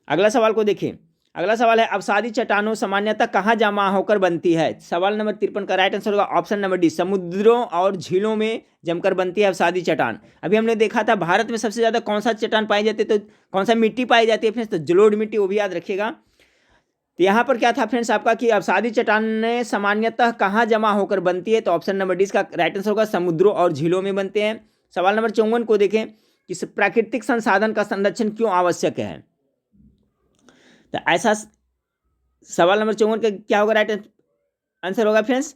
अगला सवाल को देखिए। अगला सवाल है, अवसादी चट्टानों सामान्यतः कहाँ जमा होकर बनती है। सवाल नंबर 53 का राइट आंसर होगा ऑप्शन नंबर डी, समुद्रों और झीलों में जमकर बनती है अवसादी चट्टान। अभी हमने देखा था भारत में सबसे ज्यादा कौन सा चट्टान पाई जाती है, तो कौन सा मिट्टी पाई जाती है फ्रेंड्स, तो जलोढ़ मिट्टी, वो भी याद रखिएगा। तो यहाँ पर क्या था फ्रेंड्स आपका कि अवसादी चट्टानें सामान्यतः कहाँ जमा होकर बनती है, तो ऑप्शन नंबर डी इसका राइट आंसर होगा, समुद्रों और झीलों में बनते हैं। सवाल नंबर 54 को देखें कि प्राकृतिक संसाधन का संरक्षण क्यों आवश्यक है। तो ऐसा सवाल नंबर 54 का क्या होगा राइट आंसर होगा फ्रेंड्स,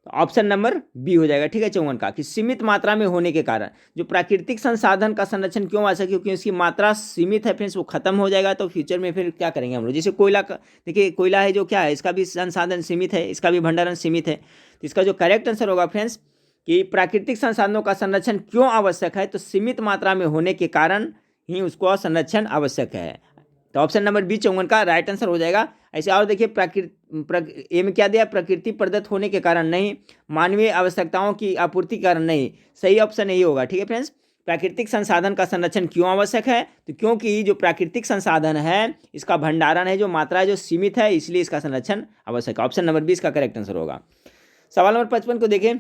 तो ऑप्शन नंबर बी हो जाएगा, ठीक है। 54 का कि सीमित मात्रा में होने के कारण जो प्राकृतिक संसाधन का संरक्षण क्यों आवश्यक, क्योंकि उसकी मात्रा सीमित है फ्रेंड्स, वो खत्म हो जाएगा तो फ्यूचर में फिर क्या करेंगे हम लोग। जैसे कोयला का देखिए, कोयला है जो क्या है, इसका भी संसाधन सीमित है, इसका भी भंडारण सीमित है। तो इसका जो करेक्ट आंसर होगा फ्रेंड्स कि प्राकृतिक संसाधनों का संरक्षण क्यों आवश्यक है, तो सीमित मात्रा में होने के कारण ही उसको संरक्षण आवश्यक है। तो ऑप्शन नंबर बी 54 का राइट आंसर हो जाएगा। ऐसे और देखिए, ए में क्या दिया, प्रकृति प्रदत्त होने के कारण नहीं, मानवीय आवश्यकताओं की आपूर्ति के कारण नहीं। सही ऑप्शन यही होगा, ठीक है फ्रेंड्स। प्राकृतिक संसाधन का संरक्षण क्यों आवश्यक है, तो क्योंकि जो प्राकृतिक संसाधन है इसका भंडारण है, जो मात्रा है जो सीमित है, इसलिए इसका संरक्षण आवश्यक है। ऑप्शन नंबर 20 का करेक्ट आंसर होगा। सवाल नंबर 55 को देखें,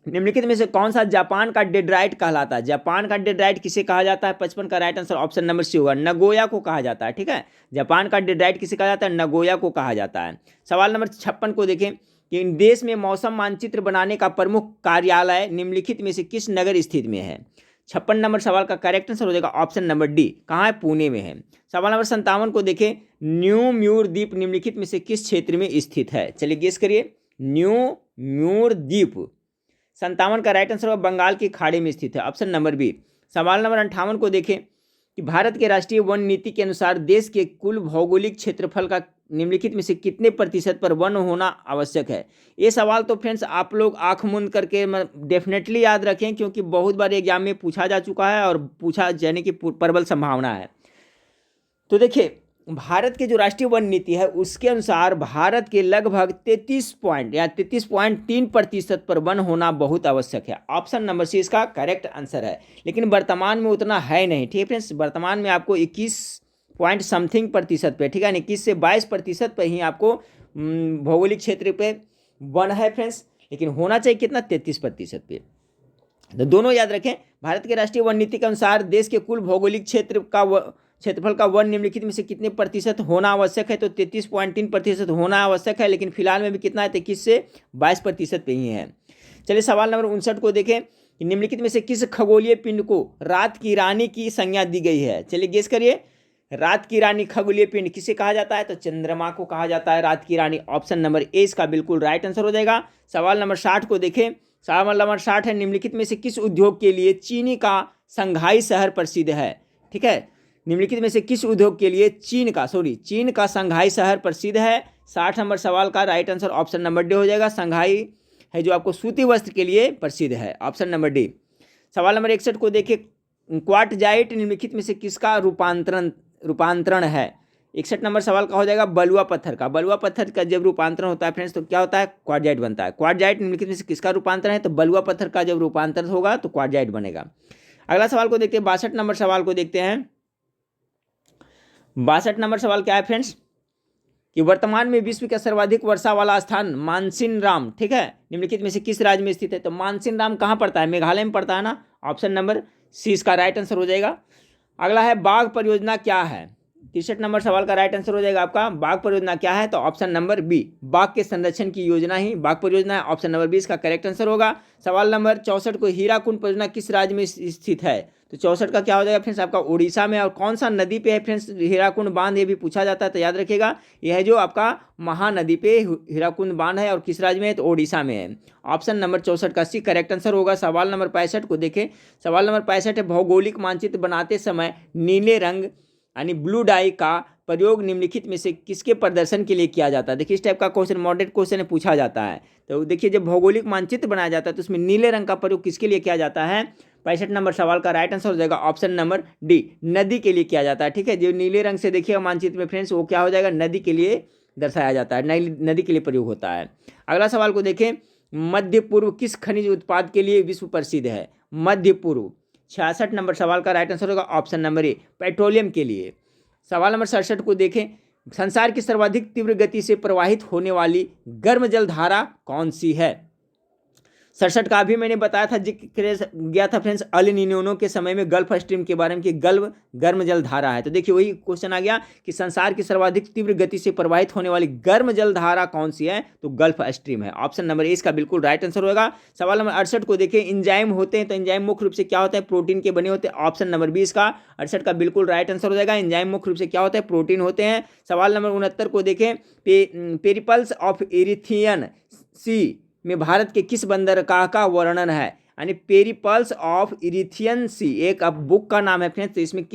निम्नलिखित में से कौन सा जापान का डेड्राइट कहलाता है। जापान का डेड्राइट किसे कहा जाता है, 55 का right answer option number C होगा, नगोया को कहा जाता है, ठीक है। जापान का डेड्राइट किसे कहा जाता है, नगोया को कहा जाता है। सवाल नंबर 56 को देखें कि देश में मौसम मानचित्र बनाने का प्रमुख कार्यालय निम्नलिखित में से किस नगर स्थित में है। 56 नंबर सवाल का करेक्ट आंसर हो जाएगा ऑप्शन नंबर डी, कहाँ है, पुणे में है। सवाल नंबर 57 को देखें, न्यू म्यूर द्वीप निम्नलिखित में से किस क्षेत्र में स्थित है। चलिए गेस करिए, न्यू म्यूर द्वीप 57 का राइट आंसर होगा बंगाल की खाड़ी में स्थित है, ऑप्शन नंबर बी। सवाल नंबर 58 को देखें कि भारत के राष्ट्रीय वन नीति के अनुसार देश के कुल भौगोलिक क्षेत्रफल का निम्नलिखित में से कितने प्रतिशत पर वन होना आवश्यक है। ये सवाल तो फ्रेंड्स आप लोग आंख मूंद करके डेफिनेटली याद रखें, क्योंकि बहुत बार एग्जाम में पूछा जा चुका है और पूछा जाने की प्रबल संभावना है। तो देखिए, भारत के जो राष्ट्रीय वन नीति है उसके अनुसार भारत के लगभग 33.3% पर वन होना बहुत आवश्यक है। ऑप्शन नंबर सी इसका करेक्ट आंसर है, लेकिन वर्तमान में उतना है नहीं, ठीक है फ्रेंड्स। वर्तमान में आपको 21 पॉइंट समथिंग प्रतिशत पे, ठीक है, 21 से 22% पर ही आपको भौगोलिक क्षेत्र पे वन है फ्रेंड्स, लेकिन होना चाहिए कितना, 33% पे। तो दोनों याद रखें, भारत के राष्ट्रीय वन नीति के अनुसार देश के कुल भौगोलिक क्षेत्रफल का वन निम्नलिखित में से कितने प्रतिशत होना आवश्यक है, तो 33.3% होना आवश्यक है, लेकिन फिलहाल में भी कितना है, 21 से 22% पे ही है। चलिए सवाल नंबर 59 को देखें कि निम्नलिखित में से किस खगोलीय पिंड को रात की रानी की संज्ञा दी गई है। चलिए गेस करिए, रात की रानी खगोलीय पिंड किसे कहा जाता है, तो चंद्रमा को कहा जाता है रात की रानी। ऑप्शन नंबर ए इसका बिल्कुल राइट आंसर हो जाएगा। सवाल नंबर 60 को देखें, सवाल नंबर 60 है, निम्नलिखित में से किस उद्योग के लिए चीनी का संघाई शहर प्रसिद्ध है, ठीक है। निम्नलिखित में से किस उद्योग के लिए चीन का संघाई शहर प्रसिद्ध है। 60 नंबर सवाल का right answer option number D हो जाएगा, संघाई है जो आपको सूती वस्त्र के लिए प्रसिद्ध है, ऑप्शन नंबर डी। सवाल नंबर 61 को देखिए, क्वार्टजाइट निम्नलिखित में से किसका रूपांतरण है। 61 नंबर सवाल का हो जाएगा बलुआ पत्थर का। बलुआ पत्थर का जब रूपांतरण होता है फ्रेंड्स तो क्या होता है, क्वार्टजाइट बनता है। क्वार्टजाइट निम्नलिखित में से किसका रूपांतरण है, तो बलुआ पत्थर का जब रूपांतरण होगा तो क्वार्टजाइट बनेगा। अगला सवाल को देखते हैं, 62 नंबर सवाल को देखते हैं। 62 नंबर सवाल क्या है फ्रेंड्स कि वर्तमान में विश्व का सर्वाधिक वर्षा वाला स्थान मानसिनराम, ठीक है, निम्नलिखित में से किस राज्य में स्थित है। तो मानसिनराम कहाँ पड़ता है, मेघालय में पड़ता है ना, ऑप्शन नंबर सी इसका राइट आंसर हो जाएगा। अगला है बाघ परियोजना क्या है। 63 नंबर सवाल का राइट आंसर हो जाएगा आपका, बाघ परियोजना क्या है, तो ऑप्शन नंबर बी, बाघ के संरक्षण की योजना ही बाघ परियोजना है, ऑप्शन नंबर बी इसका करेक्ट आंसर होगा। सवाल नंबर 64 को हीराकुंड परियोजना किस राज्य में स्थित है, तो 64 का क्या हो जाएगा फ्रेंड्स आपका उड़ीसा में। और कौन सा नदी पे है फ्रेंड्स हीराकुंड बांध, ये भी पूछा जाता है, तो याद रखिएगा यह है जो आपका महानदी पे हीराकुंड बांध है, और किस राज्य में है, तो ओडिशा में है। ऑप्शन नंबर 64 का सी करेक्ट आंसर होगा। सवाल नंबर 65 को देखें, सवाल नंबर 65 है, भौगोलिक मानचित्र बनाते समय नीले रंग यानी ब्लू डाई का प्रयोग निम्नलिखित में से किसके प्रदर्शन के लिए किया जाता है। देखिए इस टाइप का क्वेश्चन मॉडरेट क्वेश्चन पूछा जाता है। तो देखिए जब भौगोलिक मानचित्र बनाया जाता है तो उसमें नीले रंग का प्रयोग किसके लिए किया जाता है। 65 नंबर सवाल का राइट आंसर हो जाएगा ऑप्शन नंबर डी, नदी के लिए किया जाता है। ठीक है, जो नीले रंग से देखिएगा मानचित्र में फ्रेंड्स वो क्या हो जाएगा, नदी के लिए दर्शाया जाता है, नदी के लिए प्रयोग होता है। अगला सवाल को देखें, मध्य पूर्व किस खनिज उत्पाद के लिए विश्व प्रसिद्ध है? मध्य पूर्व। 66 नंबर सवाल का राइट आंसर होगा ऑप्शन नंबर ए, पेट्रोलियम के लिए। सवाल नंबर 67 को देखें, संसार की सर्वाधिक तीव्र गति से प्रवाहित होने वाली गर्म जल धारा कौन सी है? 67 का भी मैंने बताया था, जिक्र गया था फ्रेंड्स अल नीनो के समय में गल्फ स्ट्रीम के बारे में कि गल्फ गर्म जल धारा है। तो देखिए वही क्वेश्चन आ गया कि संसार की सर्वाधिक तीव्र गति से प्रवाहित होने वाली गर्म जल धारा कौन सी है? तो गल्फ स्ट्रीम है। ऑप्शन नंबर ए इसका बिल्कुल राइट आंसर होगा। सवाल नंबर 68 को देखें, इंजाइम होते हैं तो इंजाइम मुख्य रूप से क्या होता है? प्रोटीन के बने होते हैं। ऑप्शन नंबर 20 का 68 का बिल्कुल राइट आंसर हो जाएगा। इंजाइम मुख्य रूप से क्या होता है? प्रोटीन होते हैं। सवाल नंबर 69 को देखें, पेरिपल्स ऑफ इरिथियन सी में भारत के किस बंदरगाह का वर्णन है? यानी पेरिपल्स ऑफ इरिथियन सी एक अब बुक का नाम है फ्रेंड्स। तो इसमें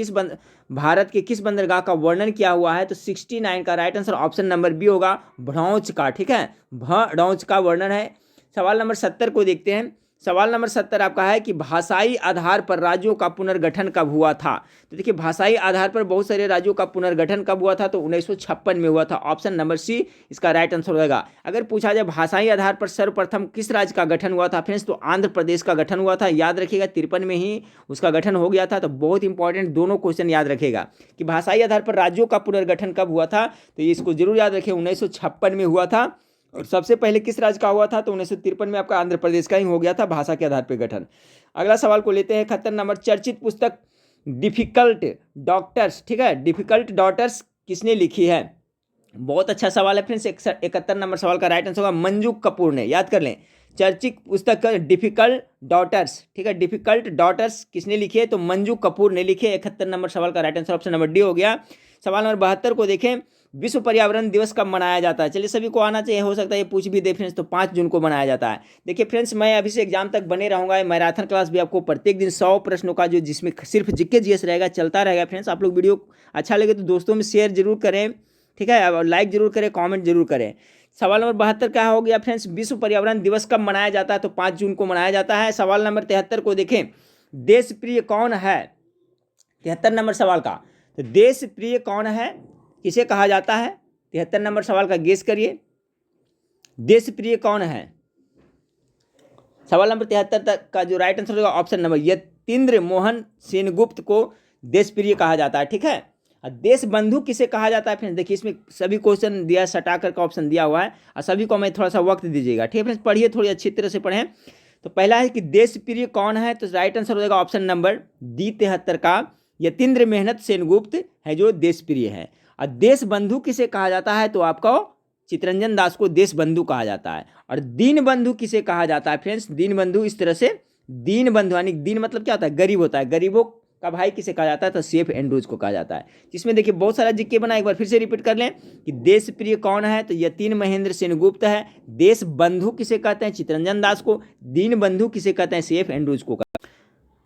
भारत के किस बंदरगाह का वर्णन किया हुआ है? तो 69 का right answer option number B होगा, भड़ौच का। ठीक है, भड़ौच का वर्णन है। सवाल नंबर 70 को देखते हैं। सवाल नंबर 70 आपका है कि भाषाई आधार पर राज्यों का पुनर्गठन कब हुआ था? तो देखिए भाषाई आधार पर बहुत सारे राज्यों का पुनर्गठन कब हुआ था? तो 1956 में हुआ था। ऑप्शन नंबर सी इसका राइट आंसर हो जाएगा। अगर पूछा जाए भाषाई आधार पर सर्वप्रथम किस राज्य का गठन हुआ था फ्रेंड्स, तो आंध्र प्रदेश का गठन हुआ था। याद रखिएगा 53 में ही उसका गठन हो गया था। तो बहुत इंपॉर्टेंट दोनों क्वेश्चन याद रखेगा कि भाषाई आधार पर राज्यों का पुनर्गठन कब हुआ था। तो इसको जरूर याद रखिए, 1956 में हुआ था। और सबसे पहले किस राज्य का हुआ था? तो 1953 में आपका आंध्र प्रदेश का ही हो गया था भाषा के आधार पर गठन। अगला सवाल को लेते हैं, 71 नंबर, चर्चित पुस्तक डिफिकल्ट डॉक्टर्स, ठीक है, डिफिकल्ट डॉटर्स किसने लिखी है? बहुत अच्छा सवाल है फ्रेंड्स। 71 नंबर सवाल का राइट आंसर होगा मंजू कपूर ने। याद कर लें, चर्चित पुस्तक डिफिकल्ट डॉटर्स, ठीक है, डिफिकल्ट डॉटर्स किसने लिखी है? तो मंजू कपूर ने लिखी है। 71 नंबर सवाल का right answer option number D हो गया। सवाल नंबर 72 को देखें, विश्व पर्यावरण दिवस कब मनाया जाता है? चलिए सभी को आना चाहिए, हो सकता है ये पूछ भी दे फ्रेंड्स। तो 5 जून को मनाया जाता है। देखिए फ्रेंड्स, मैं अभी से एग्जाम तक बने रहूंगा। मैराथन क्लास भी आपको प्रत्येक दिन 100 प्रश्नों का जो जिसमें सिर्फ जीके जीएस रहेगा चलता रहेगा फ्रेंड्स। आप लोग वीडियो अच्छा लगे तो दोस्तों में शेयर जरूर करें, ठीक है, और लाइक जरूर करें, कॉमेंट जरूर करें। सवाल नंबर 72 क्या हो गया फ्रेंड्स? विश्व पर्यावरण दिवस कब मनाया जाता है? तो 5 जून को मनाया जाता है। सवाल नंबर 73 को देखें, देश प्रिय कौन है? 73 नंबर सवाल का, तो देश प्रिय कौन है, किसे कहा जाता है? 73 नंबर सवाल का गेस करिए, देश प्रिय कौन है? सवाल नंबर 73 का जो राइट आंसर होगा ऑप्शन नंबर यतीन्द्र मोहन सेनगुप्त को देश प्रिय कहा जाता है। ठीक है, देश बंधु किसे कहा जाता है फ्रेंड्स? देखिए इसमें सभी क्वेश्चन दिया है, सटा कर का ऑप्शन दिया हुआ है और सभी को मैं थोड़ा सा वक्त दीजिएगा। ठीक है फ्रेंड्स, पढ़िए, थोड़ी अच्छी तरह से पढ़ें। तो पहला है कि देश प्रिय कौन है, तो राइट आंसर हो जाएगा ऑप्शन नंबर डी 73 का यतीन्द्र मेहनत सेनगुप्त है जो देश प्रिय है। और देश बंधु किसे कहा जाता है? तो आपको चितरंजन दास को देश बंधु कहा जाता है। और दीन बंधु किसे कहा जाता है फ्रेंड्स? दीन बंधु इस तरह से, दीन बंधु यानी दीन मतलब क्या होता है? गरीब होता है। गरीबों का भाई किसे कहा जाता है? तो सेफ एंड्रूज को कहा जाता है। जिसमें देखिए बहुत सारा जिक्के बना, एक बार फिर से रिपीट कर लें कि देश प्रिय कौन है? तो यतीन महेंद्र सेनगुप्त है। देश बंधु किसे कहते हैं? चितरंजन दास को। दीन बंधु किसे कहते हैं? सेफ एंड्रूज को।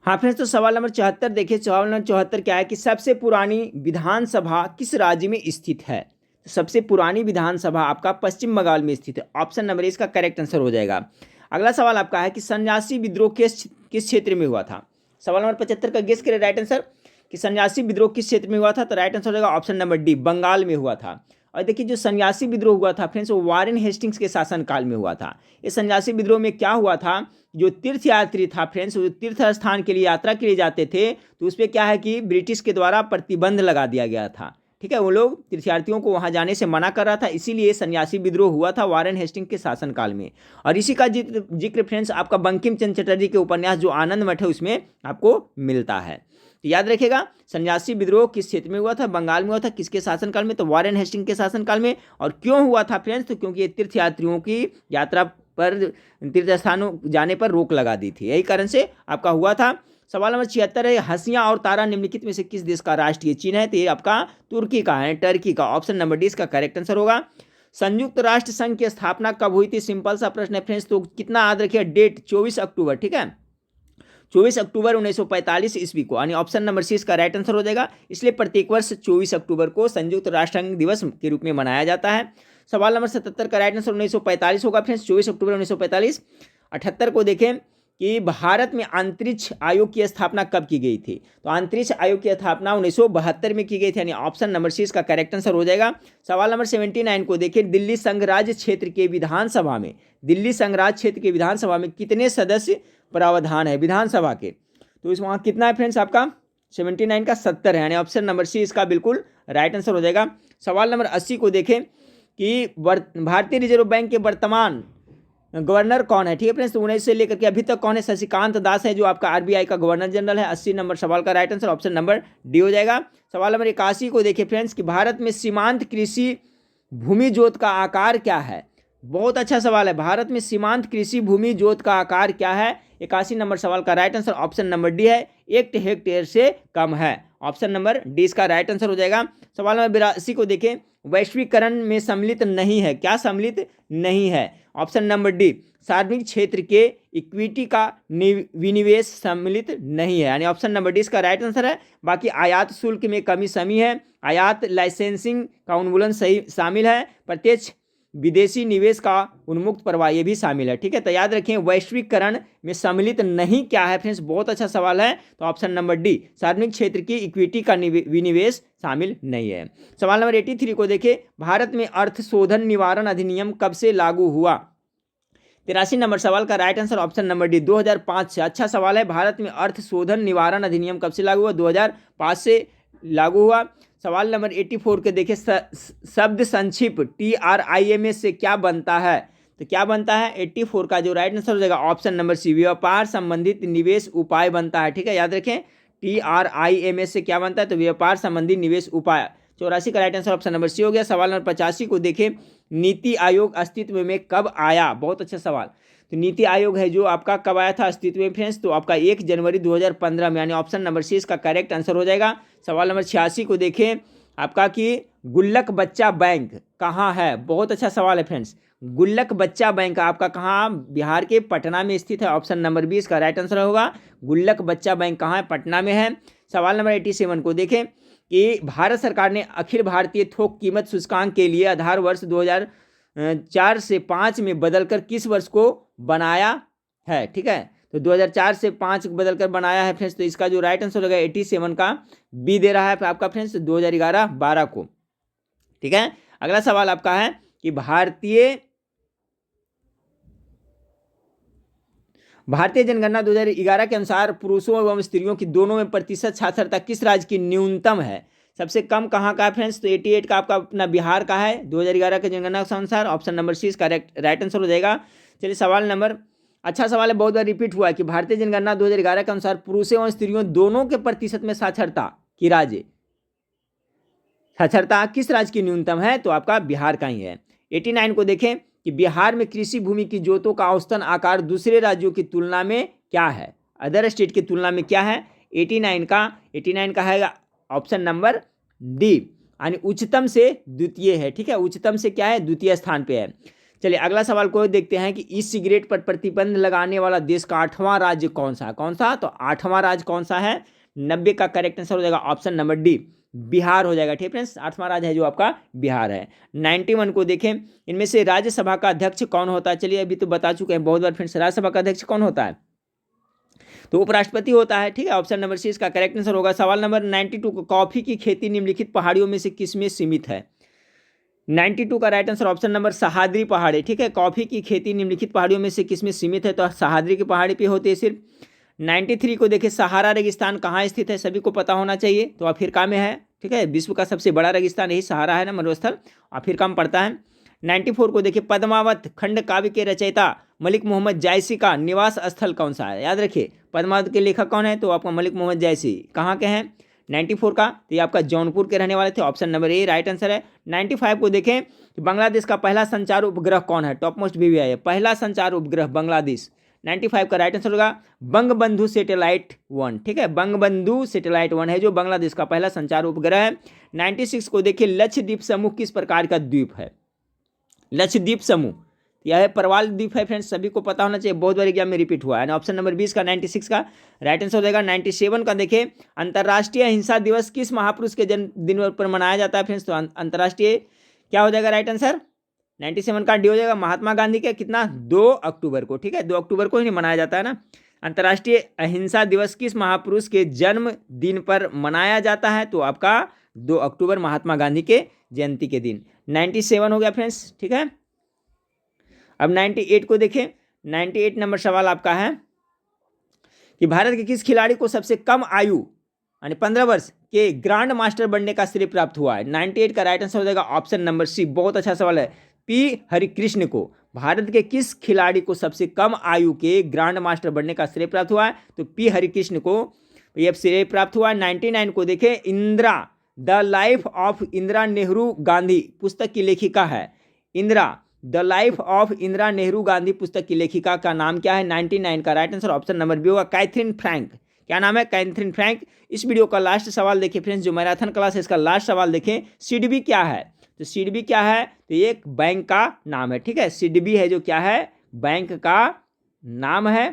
हाँ फ्रेंड्स, तो सवाल नंबर 74 देखिए। सवाल नंबर 74 क्या है कि सबसे पुरानी विधानसभा किस राज्य में स्थित है? तो सबसे पुरानी विधानसभा आपका पश्चिम बंगाल में स्थित है। ऑप्शन नंबर इसका करेक्ट आंसर हो जाएगा। अगला सवाल आपका है कि सन्यासी विद्रोह किस क्षेत्र में हुआ था? सवाल नंबर 75 का गेस करें राइट आंसर कि सन्यासी विद्रोह किस क्षेत्र में हुआ था? तो राइट आंसर हो जाएगा ऑप्शन नंबर डी, बंगाल में हुआ था। और देखिए जो सन्यासी विद्रोह हुआ था फ्रेंड्स, वो वारेन हेस्टिंग्स के शासनकाल में हुआ था। इस सन्यासी विद्रोह में क्या हुआ था? जो तीर्थयात्री था फ्रेंड्स, वो तीर्थ स्थान के लिए यात्रा के लिए जाते थे, तो उस पर क्या है कि ब्रिटिश के द्वारा प्रतिबंध लगा दिया गया था। ठीक है, वो लोग तीर्थयात्रियों को वहां जाने से मना कर रहा था, इसीलिए सन्यासी विद्रोह हुआ था वारेन हेस्टिंग के शासनकाल में। और इसी का जिक्र फ्रेंड्स आपका बंकिम चंद्र चटर्जी के उपन्यास जो आनंद मठ है उसमें आपको मिलता है। तो याद रखिएगा, सन्यासी विद्रोह किस क्षेत्र में हुआ था? बंगाल में हुआ था। किसके शासनकाल में? तो वारेन हेस्टिंग के शासनकाल में। और क्यों हुआ था फ्रेंड्स? तो क्योंकि ये तीर्थयात्रियों की यात्रा पर, तीर्थ स्थानों जाने पर रोक लगा दी थी, यही कारण से आपका हुआ था। सवाल नंबर 76 है, हंसिया और तारा निम्नलिखित में से किस देश का राष्ट्रीय चिन्ह है? तो ये आपका तुर्की का है, टर्की का। ऑप्शन नंबर डी इसका करेक्ट आंसर होगा। संयुक्त राष्ट्र संघ की स्थापना कब हुई थी? सिंपल सा प्रश्न है फ्रेंड्स, तो कितना याद रखिए, डेट 24 अक्टूबर। ठीक है, 24 अक्टूबर 1945 ईस्वी को, यानी ऑप्शन नंबर सी इसका राइट आंसर हो जाएगा। इसलिए प्रत्येक वर्ष 24 अक्टूबर को संयुक्त राष्ट्र संघ दिवस के रूप में मनाया जाता है। सवाल नंबर 77 का राइट आंसर 1945 होगा फ्रेंड्स, 24 अक्टूबर 1945। 78 को देखें कि भारत में अंतरिक्ष आयोग की स्थापना कब की गई थी? तो अंतरिक्ष आयोग की स्थापना 1972 में की गई थी, यानी ऑप्शन नंबर सी इसका करेक्ट आंसर हो जाएगा। सवाल नंबर 79 को देखिए, दिल्ली संघराज्य क्षेत्र के विधानसभा में, दिल्ली संघराज्य क्षेत्र के विधानसभा में कितने सदस्य प्रावधान है विधानसभा के? तो इस वहाँ कितना है फ्रेंड्स आपका 79 का 70 है, यानी ऑप्शन नंबर सी इसका बिल्कुल राइट आंसर हो जाएगा। सवाल नंबर 80 को देखें कि भारतीय रिजर्व बैंक के वर्तमान गवर्नर कौन है? ठीक है फ्रेंड्स, तो 19 से लेकर के अभी तक कौन है? शशिकांत दास है जो आपका आरबीआई का गवर्नर जनरल है। 80 नंबर सवाल का right answer option number D हो जाएगा। सवाल नंबर 81 को देखिए फ्रेंड्स कि भारत में सीमांत कृषि भूमि जोत का आकार क्या है? बहुत अच्छा सवाल है। भारत में सीमांत कृषि भूमि जोत का आकार क्या है? 81 नंबर सवाल का right answer option number D है, 1 हेक्टेयर से कम है। ऑप्शन नंबर डी इसका राइट आंसर हो जाएगा। सवाल नंबर 82 को देखें, वैश्वीकरण में सम्मिलित नहीं है, क्या सम्मिलित नहीं है? ऑप्शन नंबर डी, सार्वजनिक क्षेत्र के इक्विटी का विनिवेश सम्मिलित नहीं है, यानी ऑप्शन नंबर डी इसका राइट आंसर है। बाकी आयात शुल्क में कमी समी है, आयात लाइसेंसिंग का उन्मूलन सही शामिल है, प्रत्यक्ष विदेशी निवेश का उन्मुक्त प्रवाह ये भी शामिल है। ठीक है, तो याद रखें वैश्वीकरण में सम्मिलित नहीं क्या है फ्रेंड्स? बहुत अच्छा सवाल है। तो ऑप्शन नंबर डी, सार्वजनिक क्षेत्र की इक्विटी का विनिवेश शामिल नहीं है। सवाल नंबर 83 को देखें, भारत में अर्थ शोधन निवारण अधिनियम कब से लागू हुआ? 83 नंबर सवाल का right answer option number D 2005 से। अच्छा सवाल है। भारत में अर्थ शोधन निवारण अधिनियम कब से लागू हुआ? 2005 से लागू हुआ। सवाल नंबर 84 के देखिए, शब्द संक्षिप्त TRIMS से क्या बनता है? तो क्या बनता है? 84 का जो राइट आंसर हो जाएगा ऑप्शन नंबर सी, व्यापार संबंधित निवेश उपाय बनता है। ठीक है, याद रखें TRIMS से क्या बनता है? तो व्यापार संबंधी निवेश उपाय। 84 का right answer option number C हो गया। सवाल नंबर 85 को देखें, नीति आयोग अस्तित्व में कब आया? बहुत अच्छा सवाल। तो नीति आयोग है जो आपका कब आया था अस्तित्व में फ्रेंड्स? तो आपका 1 जनवरी 2015 में, यानी ऑप्शन नंबर सी इसका करेक्ट आंसर हो जाएगा। सवाल नंबर 86 को देखें आपका कि गुल्लक बच्चा बैंक कहाँ है? बहुत अच्छा सवाल है फ्रेंड्स। गुल्लक बच्चा बैंक आपका कहाँ? बिहार के पटना में स्थित है। ऑप्शन नंबर बी इसका राइट आंसर होगा। गुल्लक बच्चा बैंक कहाँ है? पटना में है। सवाल नंबर 87 को देखें कि भारत सरकार ने अखिल भारतीय थोक कीमत सूचकांक के लिए आधार वर्ष 2004 से 5 में बदलकर किस वर्ष को बनाया है? ठीक है, तो 2004 से 5 बदलकर बनाया है फ्रेंड्स। तो इसका जो राइट आंसर होगा 87 का बी दे रहा है आपका फ्रेंड्स 2011-12 को। ठीक है, अगला सवाल आपका है कि भारतीय जनगणना 2011 के अनुसार पुरुषों एवं स्त्रियों की दोनों में प्रतिशत साक्षरता किस राज्य की न्यूनतम है? सबसे कम कहाँ का है फ्रेंड्स? तो 88 का आपका अपना बिहार का है 2011 के जनगणना के अनुसार। ऑप्शन नंबर सी इसका राइट आंसर हो जाएगा। चलिए सवाल नंबर, अच्छा सवाल है, बहुत बार रिपीट हुआ है कि भारतीय जनगणना 2011 के अनुसार पुरुषों एवं स्त्रियों दोनों के प्रतिशत में साक्षरता की राज्य, साक्षरता किस राज्य की न्यूनतम है? तो आपका बिहार का ही है। 89 को देखें कि बिहार में कृषि भूमि की जोतों का औसतन आकार दूसरे राज्यों की तुलना में क्या है? अदर स्टेट की तुलना में क्या है? 89 का है ऑप्शन नंबर डी, यानी उच्चतम से द्वितीय है। ठीक है, उच्चतम से क्या है? द्वितीय स्थान पे है। चलिए अगला सवाल को देखते हैं कि ई सिगरेट पर प्रतिबंध लगाने वाला देश का 8वां राज्य कौन सा है? कौन सा? तो 8वां राज्य कौन सा है? 90 का करेक्ट आंसर हो जाएगा ऑप्शन नंबर डी, बिहार हो जाएगा। ठीक फ्रेंड्स, 8वां राज्य है जो आपका बिहार है। 91 को देखें, इनमें से राज्यसभा का अध्यक्ष कौन होता है? चलिए अभी तो बता चुके हैं बहुत बार फ्रेंड्स, राज्यसभा का अध्यक्ष कौन होता है? तो उपराष्ट्रपति होता है। ठीक है, ऑप्शन नंबर सी इसका करेक्ट आंसर होगा। सवाल नंबर 92 को, कॉफी की खेती निम्नलिखित पहाड़ियों में से किस में सीमित है? 92 का right answer option number Sahyadri पहाड़ी। ठीक है, कॉफी की खेती निम्नलिखित पहाड़ियों में से किस में सीमित है? तो सहाद्री की पहाड़ी पे होती है सिर्फ। 93 को देखिए, सहारा रेगिस्तान कहाँ स्थित है? सभी को पता होना चाहिए। तो अफ्रीका में है। ठीक है, विश्व का सबसे बड़ा रेगिस्तान यही सहारा है ना, मरुस्थल, अफ्रीका में पड़ता है। 94 को देखिए, पद्मावत खंड काव्य के रचयिता मलिक मोहम्मद जायसी का निवास स्थल कौन सा है? याद रखिए पद्मावत के लेखक कौन है? तो आपका मलिक मोहम्मद जायसी कहाँ के हैं? 94 का, तो ये आपका जौनपुर के रहने वाले थे। Option number A right answer है। 95 को देखें कि बांग्लादेश का पहला संचार उपग्रह कौन है? टॉप मोस्ट भी है पहला संचार उपग्रह बांग्लादेश। 95 का राइट आंसर होगा बंगबंधु सैटेलाइट 1। ठीक है, बंगबंधु सैटेलाइट 1 है जो बांग्लादेश का पहला संचार उपग्रह है। 96 को देखिए, लक्षद्वीप समूह किस प्रकार का द्वीप है? लक्षद्वीप समूह यह परवाल द्वीप है फ्रेंड्स, सभी को पता होना चाहिए, बहुत बार एग्जाम में रिपीट हुआ है। ऑप्शन नंबर 20 का 96 का राइट आंसर हो जाएगा। 97 का देखिए, अंतर्राष्ट्रीय अहिंसा दिवस किस महापुरुष के जन्मदिन पर मनाया जाता है फ्रेंड्स? तो अंतर्राष्ट्रीय क्या हो जाएगा राइट आंसर? 97 का डी हो जाएगा। महात्मा गांधी का कितना? 2 अक्टूबर को। ठीक है, 2 अक्टूबर को ही नहीं मनाया जाता है ना। अंतर्राष्ट्रीय अहिंसा दिवस किस महापुरुष के जन्म दिन पर मनाया जाता है? तो आपका 2 अक्टूबर महात्मा गांधी के जयंती के दिन। 97 हो गया फ्रेंड्स, ठीक है। अब 98 को देखें। 98 नंबर सवाल आपका है कि भारत के किस खिलाड़ी को सबसे कम आयु यानी 15 वर्ष के ग्रांड मास्टर बनने का श्रेय प्राप्त हुआ है? 98 का राइट आंसर हो जाएगा ऑप्शन नंबर सी। बहुत अच्छा सवाल है। पी हरिकृष्ण को भारत के किस खिलाड़ी को सबसे कम आयु के ग्रांड मास्टर बनने का श्रेय प्राप्त हुआ है? तो पी हरिकृष्ण को यह श्रेय प्राप्त हुआ है। 99 को देखें। Indira the life of Indira Nehru Gandhi पुस्तक की लेखिका है। Indira the life of Indira Nehru Gandhi पुस्तक की लेखिका का नाम क्या है? 99 का right answer option number B होगा कैथरीन फ्रैंक। क्या नाम है? Katherine Frank. इस वीडियो का लास्ट सवाल देखिए फ्रेंड्स, जो मैराथन क्लास है इसका लास्ट सवाल देखें। सिडबी क्या है? तो सिडबी क्या है? तो ये एक बैंक का नाम है, ठीक है। सिडबी है जो क्या है? बैंक का नाम है।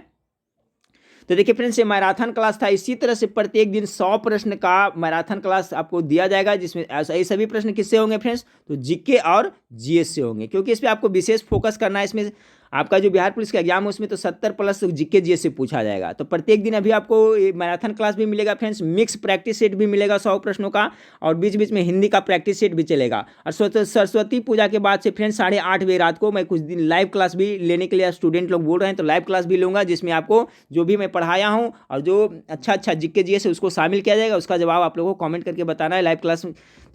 तो देखिए फ्रेंड्स, ये मैराथन क्लास था। इसी तरह से प्रत्येक दिन 100 प्रश्न का मैराथन क्लास आपको दिया जाएगा, जिसमें ये सभी प्रश्न किससे होंगे फ्रेंड्स? तो जीके और जीएस से होंगे, क्योंकि इस पर आपको विशेष फोकस करना है। इसमें आपका जो बिहार पुलिस का एग्जाम है उसमें तो 70 प्लस जीके जीएस से पूछा जाएगा। तो प्रत्येक दिन अभी आपको मैराथन क्लास भी मिलेगा फ्रेंड्स, मिक्स प्रैक्टिस सेट भी मिलेगा 100 प्रश्नों का, और बीच बीच में हिंदी का प्रैक्टिस सेट भी चलेगा। और सरस्वती पूजा के बाद से फ्रेंड्स 8:30 बजे रात को मैं कुछ दिन लाइव क्लास भी लेने के लिए स्टूडेंट लोग बोल रहे हैं, तो लाइव क्लास भी लूँगा, जिसमें आपको जो भी मैं पढ़ाया हूँ और जो अच्छा जीके जीएस है उसको शामिल किया जाएगा। उसका जवाब आप लोगों को कॉमेंट करके बताना है। लाइव क्लास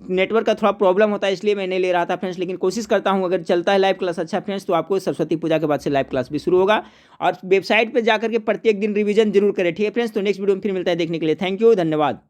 नेटवर्क का थोड़ा प्रॉब्लम होता है इसलिए मैं नहीं ले रहा था फ्रेंड्स, लेकिन कोशिश करता हूं अगर चलता है लाइव क्लास अच्छा फ्रेंड्स तो आपको सरस्वती पूजा के बाद से लाइव क्लास भी शुरू होगा। और वेबसाइट पे जाकर के प्रत्येक दिन रिवीजन जरूर करें, ठीक है फ्रेंड्स। तो नेक्स्ट वीडियो में फिर मिलता है देखने के लिए। थैंक यू, धन्यवाद।